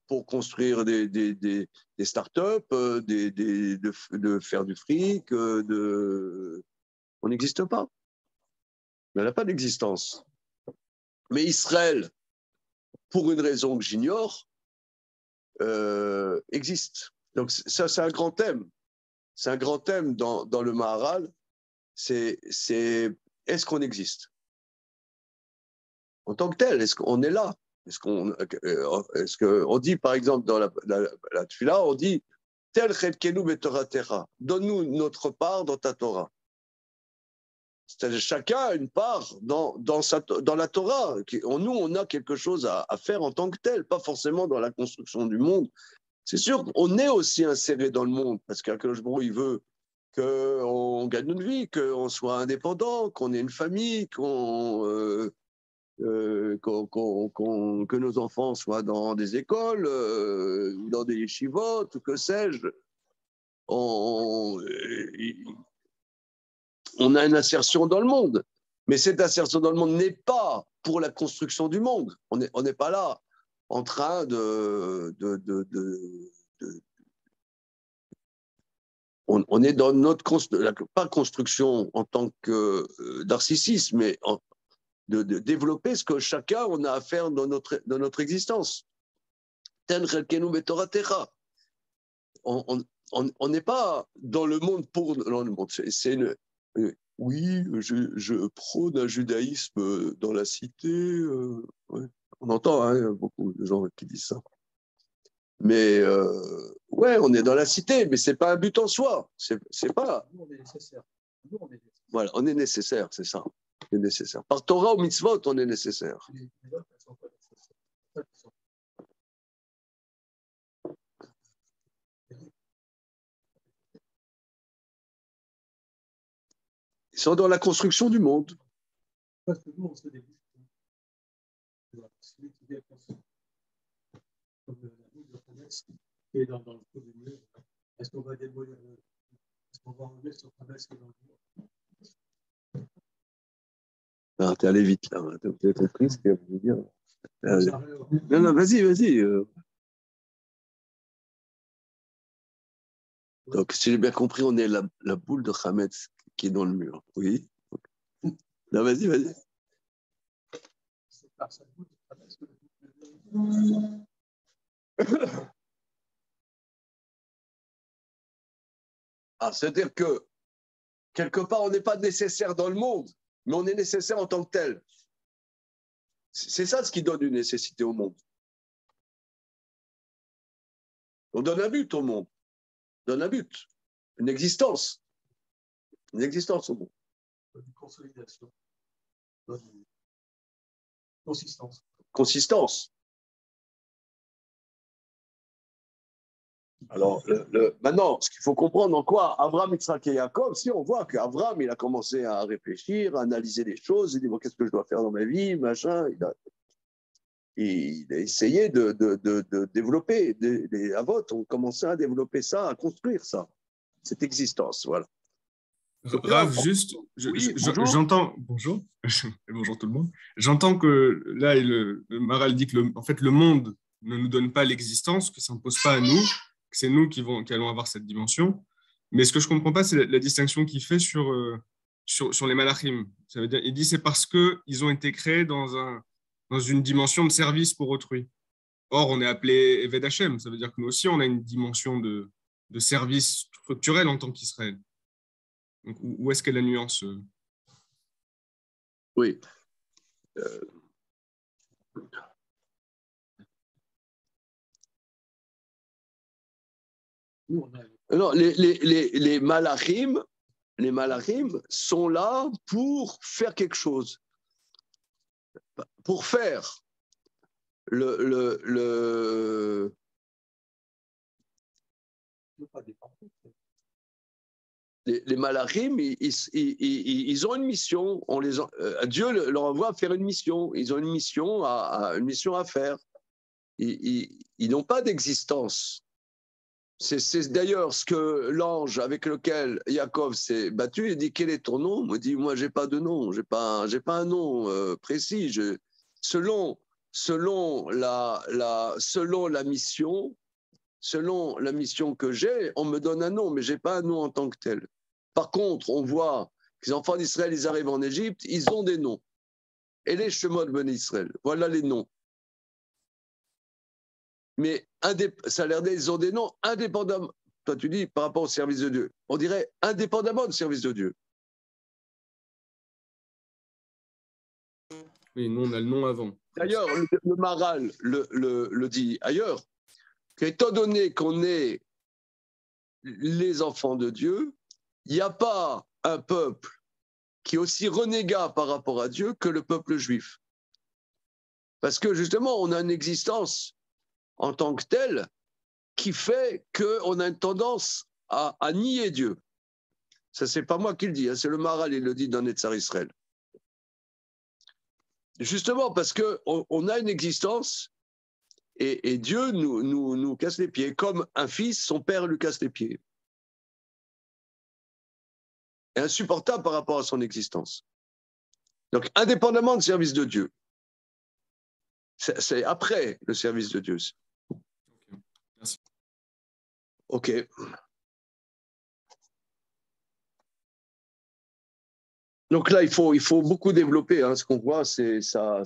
pour construire des startups, de faire du fric, on n'existe pas. On n'a pas d'existence. Mais Israël, pour une raison que j'ignore, existe. Donc ça, c'est un grand thème. C'est un grand thème dans le Maharal. C'est est-ce qu'on existe en tant que tel? Est-ce qu'on est là? Est-ce qu'on dit, par exemple, dans la Tfila, on dit tel chelkenu betorah techa, donne-nous notre part dans ta Torah. C'est-à-dire chacun a une part dans la Torah. Nous, on a quelque chose à faire en tant que tel, pas forcément dans la construction du monde. C'est sûr qu'on est aussi inséré dans le monde, parce qu'Akadosh Baruch Hu, il veut qu'on gagne une vie, qu'on soit indépendant, qu'on ait une famille, que nos enfants soient dans des écoles, dans des yeshivot, ou que sais-je. On a une insertion dans le monde. Mais cette insertion dans le monde n'est pas pour la construction du monde. On n'est pas là en train on est dans notre pas construction en tant que narcissisme, mais de développer ce que chacun on a à faire dans notre existence. On n'est pas dans le monde pour dans le monde. Oui, je prône un judaïsme dans la cité. Ouais. On entend hein, beaucoup de gens qui disent ça. Mais ouais, on est dans la cité, mais c'est pas un but en soi. C'est pas. Nous, on est nécessaire. Voilà, on est nécessaire, c'est ça. On est nécessaire. Par Torah ou mitzvot, on est nécessaire. Les autres, elles sont pas nécessaires. Ils sont dans la construction du monde. Parce que nous, on se débute. Celui qui vient construire, comme la boule de promesse, qui est dans le trou du mur. Est-ce qu'on va démolir est-ce qu'on va enlever ce promesse qui est dans le mur? Ah, t'es allé vite là. T'as compris ce que je veux dire. Non, non, vas-y. Donc, si j'ai bien compris, on est la boule de Hametz qui est dans le mur. Oui. Non, vas-y. C'est par sa boule de promesse que le Ah, c'est-à-dire que quelque part, on n'est pas nécessaire dans le monde, mais on est nécessaire en tant que tel. C'est ça ce qui donne une nécessité au monde. On donne un but au monde. On donne un but, une existence. Une existence au monde. Une consolidation. Une consistance. Consistance. Alors, maintenant, ce qu'il faut comprendre en quoi Abraham, Yitzhak et Jacob, si on voit qu'Abraham, il a commencé à réfléchir, à analyser les choses, il dit, bon, qu'est-ce que je dois faire dans ma vie, machin, il a essayé de développer, les Avot ont commencé à développer ça, à construire ça, cette existence, voilà. Rav, juste, Oui, j'entends, bonjour, et bonjour tout le monde, j'entends que là, le Maharal dit que en fait, le monde ne nous donne pas l'existence, que ça n'impose pas à nous, que c'est nous qui allons avoir cette dimension. Mais ce que je ne comprends pas, c'est la distinction qu'il fait sur les malachim. Ça veut dire, il dit c'est parce qu'ils ont été créés dans une dimension de service pour autrui. Or, on est appelé Eved Hashem. Ça veut dire que nous aussi, on a une dimension de service structurel en tant qu'Israël. Donc, où est-ce qu'est la nuance? Oui. Non, les malachim sont là pour faire quelque chose. Pour faire les malachim, ils ont une mission. Dieu leur envoie faire une mission. Ils ont une mission à faire. Ils n'ont pas d'existence. C'est d'ailleurs ce que l'ange avec lequel Yaakov s'est battu, il dit quel est ton nom? Il me dit moi j'ai pas de nom, j'ai pas un nom précis. Selon la mission, selon la mission que j'ai, on me donne un nom, mais j'ai pas un nom en tant que tel. Par contre, on voit que les enfants d'Israël, ils arrivent en Égypte, ils ont des noms. Et les Shemot ben Israël, voilà les noms. Mais ça a l'air ils ont des noms indépendamment. Toi, tu dis par rapport au service de Dieu. On dirait indépendamment du service de Dieu. Oui, nous, on a le nom avant. D'ailleurs, le Maharal le dit ailleurs, qu'étant donné qu'on est les enfants de Dieu, il n'y a pas un peuple qui est aussi renégat par rapport à Dieu que le peuple juif. Parce que justement, on a une existence en tant que telle qui fait qu'on a une tendance à nier Dieu. Ça, c'est pas moi qui le dis, hein, c'est le Maharal, il le dit dans Netzar Israël. Justement parce qu'on a une existence et Dieu nous casse les pieds. Comme un fils, son père lui casse les pieds. Et insupportable par rapport à son existence. Donc, indépendamment du service de Dieu. C'est après le service de Dieu. Merci. OK. Donc là, il faut beaucoup développer. Hein. Ce qu'on voit, c'est ça.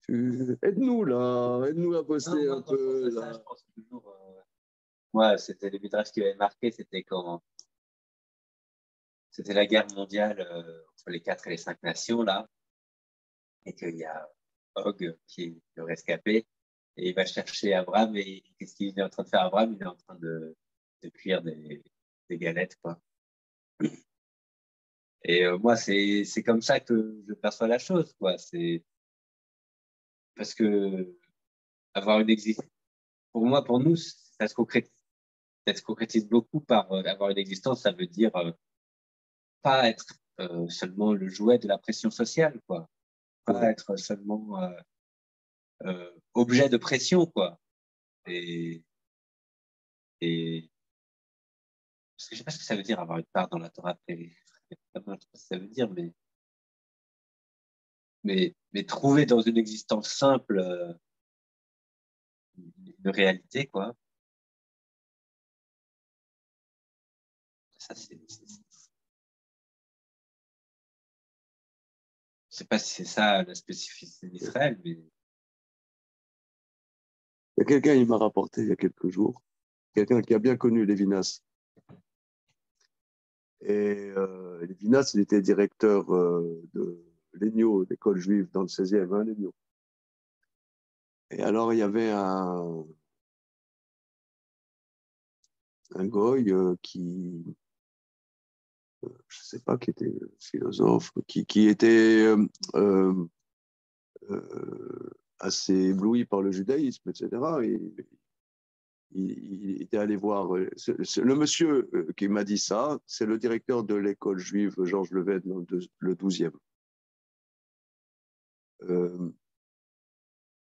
Aide-nous là, aide-nous à bosser un peu. Là. Je pense toujours, ouais, c'était le midrash qui avait marqué, c'était quand c'était la guerre mondiale entre les 4 et les 5 nations là, et qu'il y a Og qui est le rescapé, et il va chercher Abraham, et qu'est-ce qu'il est en train de faire Abraham? Il est en train de cuire des galettes, quoi. Et moi, c'est comme ça que je perçois la chose, quoi. C'est parce que avoir une existence, pour nous, ça se concrétise beaucoup par avoir une existence. Ça veut dire pas être seulement le jouet de la pression sociale, quoi. Pas être seulement objet de pression, quoi. Et parce que je sais pas ce que ça veut dire avoir une part dans la Torah. Je sais pas ce que ça veut dire, mais trouver dans une existence simple une réalité, quoi. Ça, je sais pas si c'est ça la spécificité d'Israël, mais Il y a quelqu'un, il m'a rapporté il y a quelques jours, quelqu'un qui a bien connu Lévinas. Et Lévinas, il était directeur de l'ENIO, l'école juive dans le 16e, hein, l'ENIO. Et alors, il y avait un goy qui, je ne sais pas, qui était philosophe, qui était assez ébloui par le judaïsme, etc. Et il était allé voir. Le monsieur qui m'a dit ça, c'est le directeur de l'école juive Georges Leved, dans le 12e.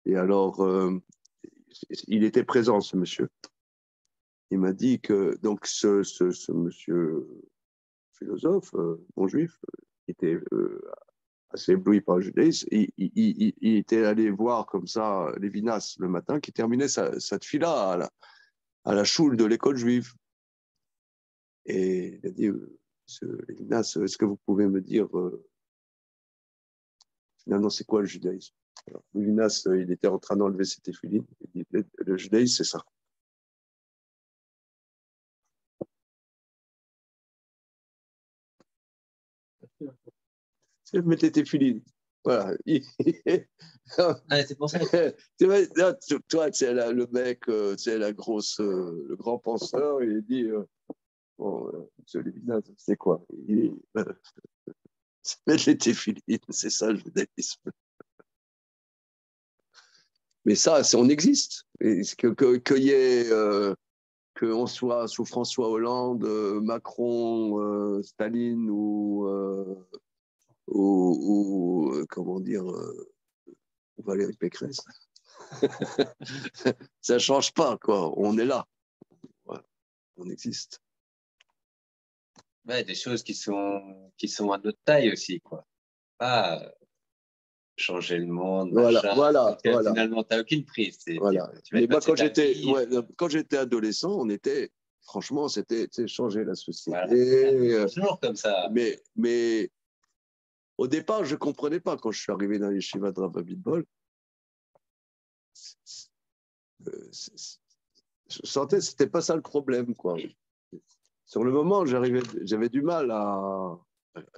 Et alors, il était présent, ce monsieur. Il m'a dit que donc ce monsieur philosophe, non juif, qui était assez ébloui par le judaïsme, il était allé voir comme ça Lévinas le matin, qui terminait sa tfila à la choule de l'école juive. Et il a dit, monsieur Lévinas, est-ce que vous pouvez me dire finalement c'est quoi le judaïsme? Alors, Lévinas, il était en train d'enlever ses téphilines. Il dit, le judaïsme, c'est ça. C'est mettre tes téphilines. Voilà. ah, c'est pour ça. Toi, c'est le mec, c'est la grosse, le grand penseur, il dit, bon, monsieur Lévinas, c'est quoi? C'est mettre les téphilines, c'est ça le judaïsme. Mais ça, on existe. Qu'il y ait, qu'on soit sous François Hollande, Macron, Staline ou comment dire, Valérie Pécresse. Ça ne change pas, quoi. On est là. Voilà. On existe. Ouais, des choses qui sont à notre taille aussi, quoi. Pas changer le monde, Voilà, machin. voilà. Finalement, tu n'as aucune prise. Voilà. Mais moi, quand j'étais adolescent, on était, franchement, c'était changer la société. Voilà. Toujours comme ça. Mais au départ, je ne comprenais pas quand je suis arrivé dans les yeshivas de Rav Abitbol. Je sentais que ce n'était pas ça le problème, quoi. Sur le moment, j'avais du mal à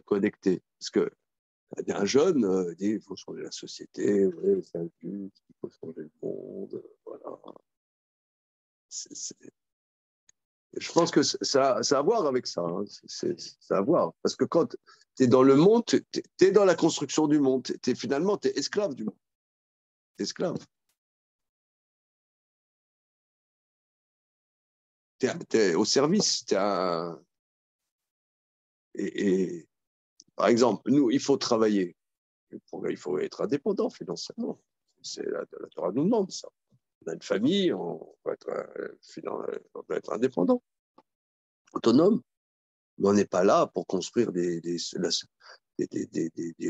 connecter. Parce que un jeune dit il faut changer la société, ouais, c'est un but, il faut changer le monde. Voilà. Je pense que ça a à voir avec ça. Hein. Ça a à voir. Parce que quand tu es dans le monde, tu es dans la construction du monde. Finalement, tu es esclave du monde. Tu es esclave. Tu es au service. Et par exemple, nous, il faut travailler. Il faut être indépendant financièrement. La Torah nous demande ça. On a une famille, on doit être indépendant, autonome. Mais on n'est pas là pour construire des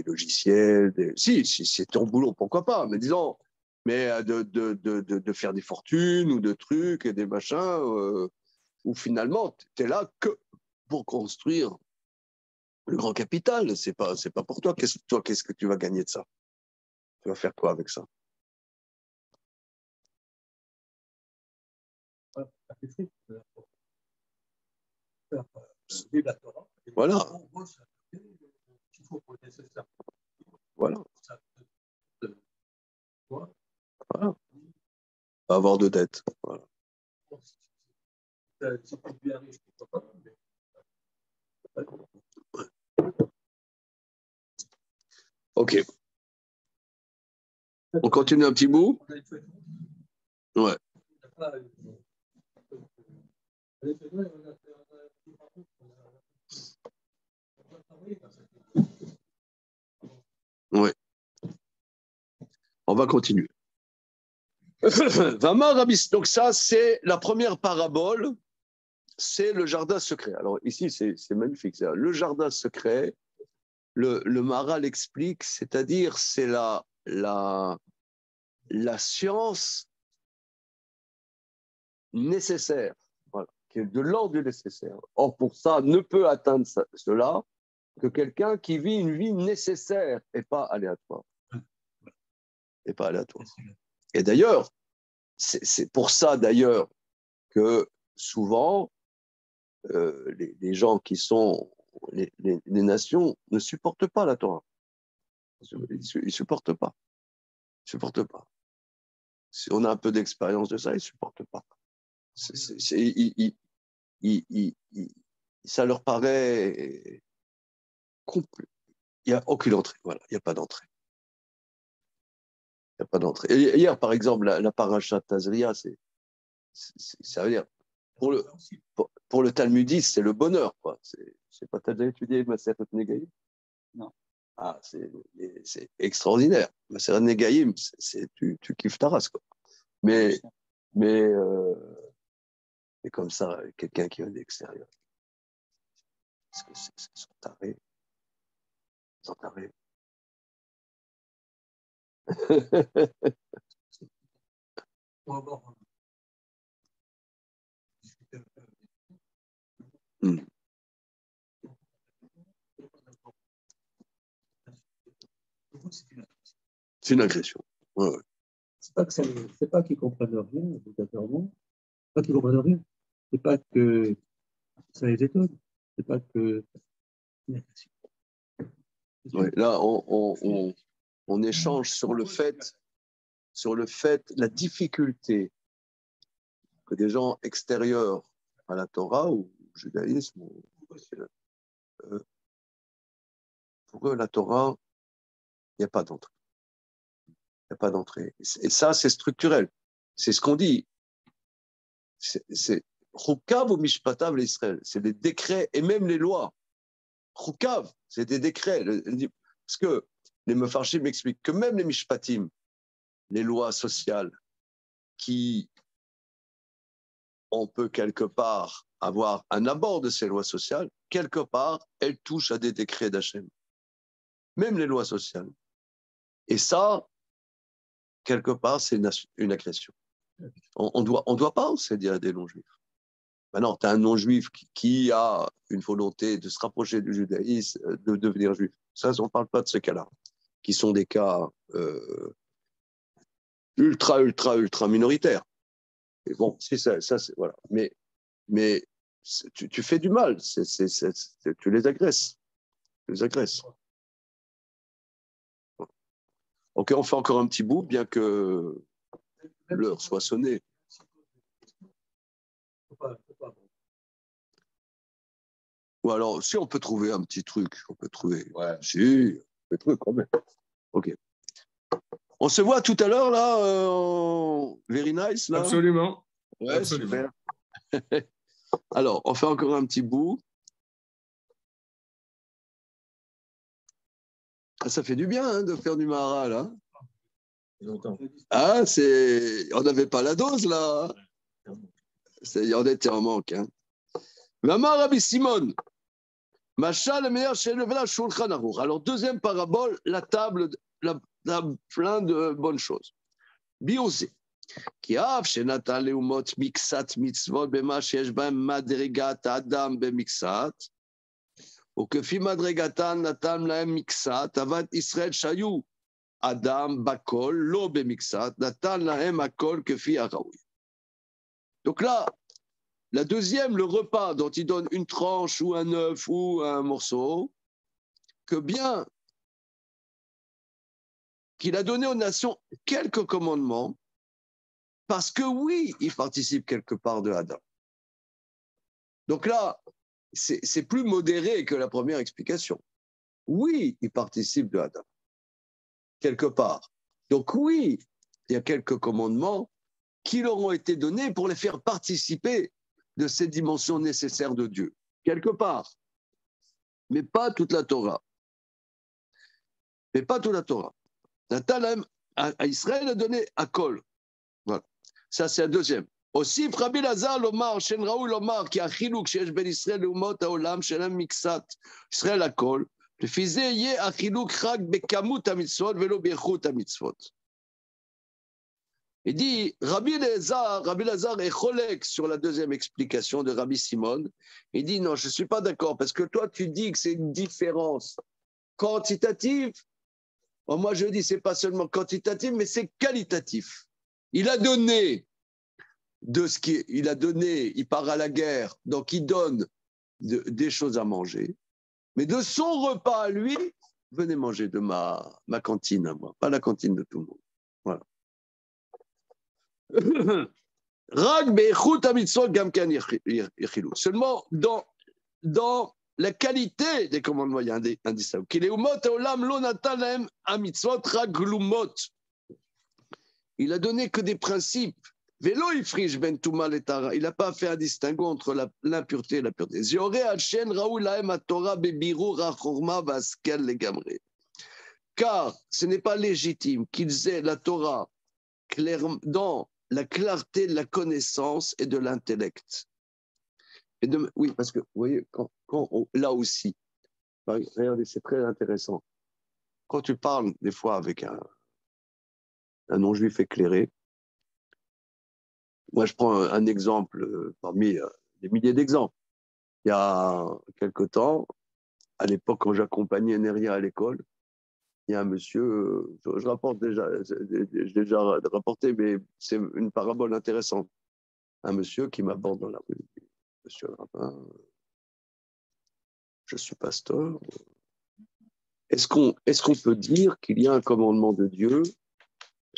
logiciels. Si c'est ton boulot, pourquoi pas. Mais disons, de faire des fortunes ou de trucs et des machins, où finalement, tu es là que pour construire le grand capital. C'est pas pour toi. Qu'est-ce que tu vas gagner de ça? Tu vas faire quoi avec ça? Voilà. Voilà. Voilà. Pas avoir de dette. Voilà. Ok. On continue un petit bout? Ouais. va continuer. Donc ça, c'est la première parabole, c'est le jardin secret. Alors ici, c'est magnifique. Le jardin secret, le Maharal explique, c'est-à-dire c'est la science nécessaire, voilà, qui est de l'ordre du nécessaire. Or, pour ça, ne peut atteindre cela que quelqu'un qui vit une vie nécessaire et pas aléatoire. Et pas aléatoire. Et d'ailleurs, c'est pour ça d'ailleurs que souvent, les gens qui sont les nations ne supportent pas la Torah. Ils ne supportent pas. Ils supportent pas. Si on a un peu d'expérience de ça, ils ne supportent pas. Ça leur paraît complet. Il n'y a aucune entrée. Voilà, il n'y a pas d'entrée. Il n'y a pas d'entrée. Et hier, par exemple, la paracha Tazria, ça veut dire, pour le talmudiste, c'est le bonheur, quoi. Je sais pas, tu as déjà étudié Maseret Negaïm? Non. Ah, c'est extraordinaire. Maseret Negaïm, tu kiffes ta race, quoi. Mais comme ça, quelqu'un qui vient de l'extérieur, parce que c'est son taré. Son taré. C'est une agression. Ouais, ouais. C'est pas qu'ils comprennent rien, obligatoirement. C'est pas qu'ils comprennent rien. C'est pas que ça les étonne. C'est pas que. Ouais, là, on échange sur le fait, la difficulté que des gens extérieurs à la Torah ou au judaïsme, pour eux, la Torah, il n'y a pas d'entrée. Il n'y a pas d'entrée. Et ça, c'est structurel. C'est ce qu'on dit. C'est Chukav ou Mishpatav l'Israël. C'est des décrets et même les lois. Chukav, c'est des décrets. Parce que les Mefarshim m'expliquent que même les Mishpatim, les lois sociales, qui on peut quelque part avoir un abord de ces lois sociales, quelque part, elles touchent à des décrets d'Hachem. Même les lois sociales. Et ça, quelque part, c'est une agression. On doit pas dire à des non-juifs. Maintenant, tu as un non-juif qui a une volonté de se rapprocher du judaïsme, de devenir juif. Ça, on ne parle pas de ce cas-là, qui sont des cas ultra minoritaires. Et bon, si ça c'est voilà. Mais tu fais du mal, tu les agresses. Tu les agresses. Ok, on fait encore un petit bout, bien que l'heure soit sonnée. Ou alors, si on peut trouver un petit truc, on peut trouver. Ouais. Si, un truc quand même. Ok. On se voit tout à l'heure, là, Very Nice, là. Absolument. Ouais, absolument. Super. Alors, on fait encore un petit bout. Ah, ça fait du bien hein, de faire du Maharal. Hein. Ah, on n'avait pas la dose, là. On était en manque. Hein. Maman Rabbi Simon. Alors, deuxième parabole, la table plein de bonnes choses. Biosé. כי אף שנתן לאומות מקצת מצוות במה שיש בהם מדרגת האדם במקצת, וכפי מדרגתן נתן להם מקצת, אבל ישראל שהיו אדם בכל, לא במקצת, נתן להם הכל כפי הראוי. Donc là, la deuxième, le repas dont il donne une tranche ou un œuf ou un morceau, que bien qu'il a donné aux nations quelques commandements, parce que oui, il participe quelque part de Adam. Donc là, c'est plus modéré que la première explication. Oui, il participe de Adam, quelque part. Donc oui, il y a quelques commandements qui leur ont été donnés pour les faire participer de ces dimensions nécessaires de Dieu, quelque part. Mais pas toute la Torah. Mais pas toute la Torah. Natalam à Israël a donné à Kol. Voilà. Ça, c'est un deuxième. Aussi, Rabbi Lazar l'omar, Shen Raoul l'omar, qui a chiluk shesh ben Israël l'umot haolam shenem miksat Israël à Kol. Le fizé yé a chiluk chag bekamut hamitzvot velo bechut hamitzvot. Il dit, Rabbi Lazar est cholek sur la deuxième explication de Rabbi Simon. Il dit, non, je ne suis pas d'accord, parce que toi, tu dis que c'est une différence quantitative. Bon, moi, je dis, ce n'est pas seulement quantitatif, mais c'est qualitatif. Il a donné il part à la guerre, donc il donne des choses à manger. Mais de son repas à lui, venez manger de ma cantine à moi, pas la cantine de tout le monde. Voilà. Seulement dans la qualité des commandements, il y a un distinguo. Il a donné que des principes. Il n'a pas fait un distinguo entre l'impureté et la pureté. Car ce n'est pas légitime qu'ils aient la Torah dans la clarté de la connaissance et de l'intellect. Oui, parce que, vous voyez, là aussi, regardez, c'est très intéressant. Quand tu parles des fois avec un non-juif éclairé, moi je prends un exemple parmi des milliers d'exemples. Il y a quelque temps, à l'époque quand j'accompagnais Neria à l'école, il y a un monsieur, je rapporte déjà, j'ai déjà rapporté, mais c'est une parabole intéressante. Un monsieur qui m'aborde dans la rue. Monsieur le rabbin, je suis pasteur. Est-ce qu'on peut dire qu'il y a un commandement de Dieu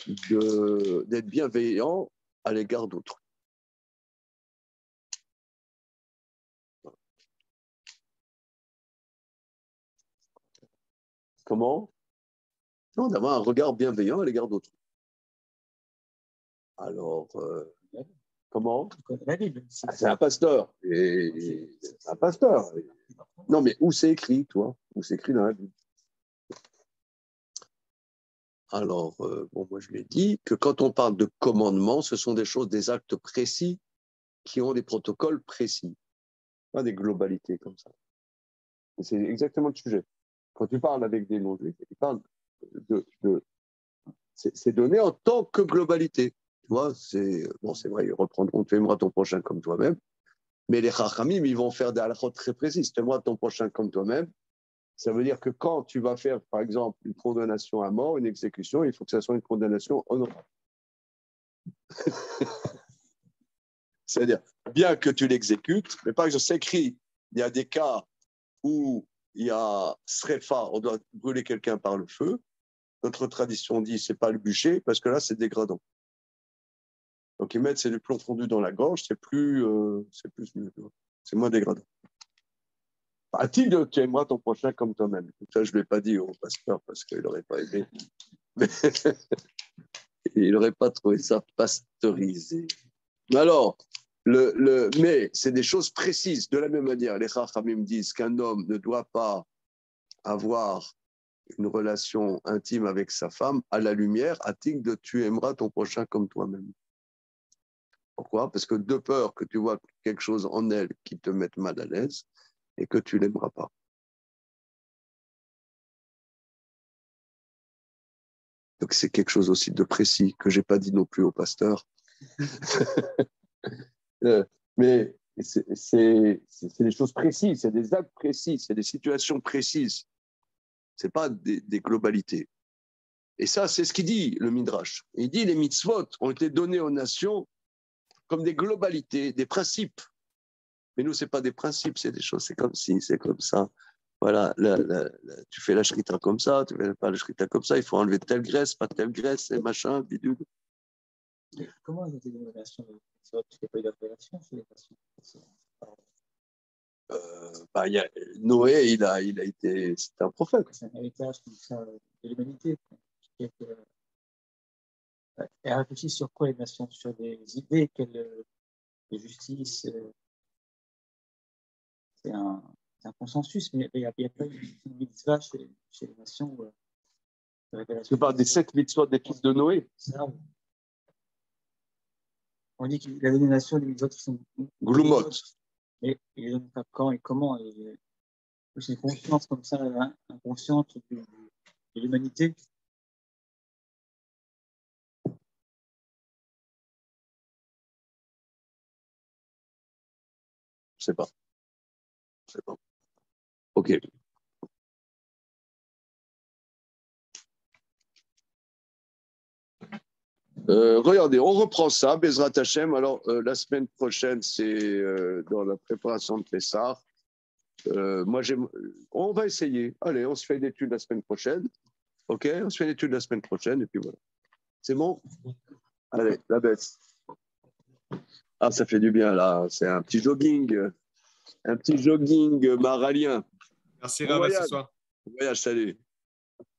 d'être bienveillant à l'égard d'autrui? Comment? Non, d'avoir un regard bienveillant à l'égard d'autrui. Alors, comment? C'est un pasteur. C'est un pasteur. Non, mais où c'est écrit, toi? Où c'est écrit dans la Bible? Alors, bon, moi je l'ai dit, que quand on parle de commandement, ce sont des choses, des actes précis qui ont des protocoles précis, pas des globalités comme ça. Et c'est exactement le sujet. Quand tu parles avec des non-juifs, ils parlent c'est donné en tant que globalité. Tu vois, c'est vrai, ils reprendront, tu aimeras ton prochain comme toi-même, mais les chachamim, ils vont faire des halakhot très précises. Tu aimeras ton prochain comme toi-même. Ça veut dire que quand tu vas faire, par exemple, une condamnation à mort, une exécution, il faut que ça soit une condamnation honorable. C'est-à-dire, bien que tu l'exécutes, mais par exemple, c'est écrit, il y a des cas où il y a srefa, on doit brûler quelqu'un par le feu. Notre tradition dit, c'est pas le bûcher, parce que là, c'est dégradant. Donc, ils mettent, c'est du plomb fondu dans la gorge, c'est plus mieux, c'est moins dégradant. A-t-il de tu aimeras ton prochain comme toi-même? Ça, je ne l'ai pas dit au pasteur parce qu'il n'aurait pas aimé. Mais il n'aurait pas trouvé ça pasteurisé. Alors, mais c'est des choses précises. De la même manière, les Chachamim disent qu'un homme ne doit pas avoir une relation intime avec sa femme à la lumière, a-t-il de tu aimeras ton prochain comme toi-même. Pourquoi? Parce que de peur que tu vois quelque chose en elle qui te mette mal à l'aise et que tu l'aimeras pas. Donc c'est quelque chose aussi de précis que j'ai pas dit non plus au pasteur. Mais c'est des choses précises, c'est des actes précis, c'est des situations précises. C'est pas des globalités. Et ça, c'est ce qu'il dit, le Midrash. Il dit les mitzvot ont été donnés aux nations comme des globalités, des principes. Mais nous, c'est pas des principes, c'est des choses, c'est comme si, c'est comme ça. Voilà, tu fais la shrita comme ça, tu fais pas la shrita comme ça, il faut enlever telle graisse, pas telle graisse, et machin, bidule. Comment ils étaient des relations? C'est vrai qu'il n'y a pas eu de relation chez les nations. Noé, il a été, c'était un prophète. C'est un héritage comme ça de l'humanité. Elle réfléchit sur quoi les nations? Sur des idées de justice. C'est un consensus, mais il n'y a pas eu une mitzvah chez les nations Je parle des 7 mitzvot des fils de Noé. On dit qu'il a donné la nation des mitzvot qui sont Gloumot. mais il ne donne pas quand et comment. C'est une conscience comme ça, inconsciente de l'humanité. Je sais pas. OK. Regardez, on reprend ça, Bezrat Hashem. Alors, la semaine prochaine, c'est dans la préparation de Pessah. On va essayer. Allez, on se fait une étude la semaine prochaine. OK, on se fait une étude la semaine prochaine et puis voilà. C'est bon? Allez, la baisse. Ah, ça fait du bien là. C'est un petit jogging maralien. Merci Rav, ce soir. Voyage, salut.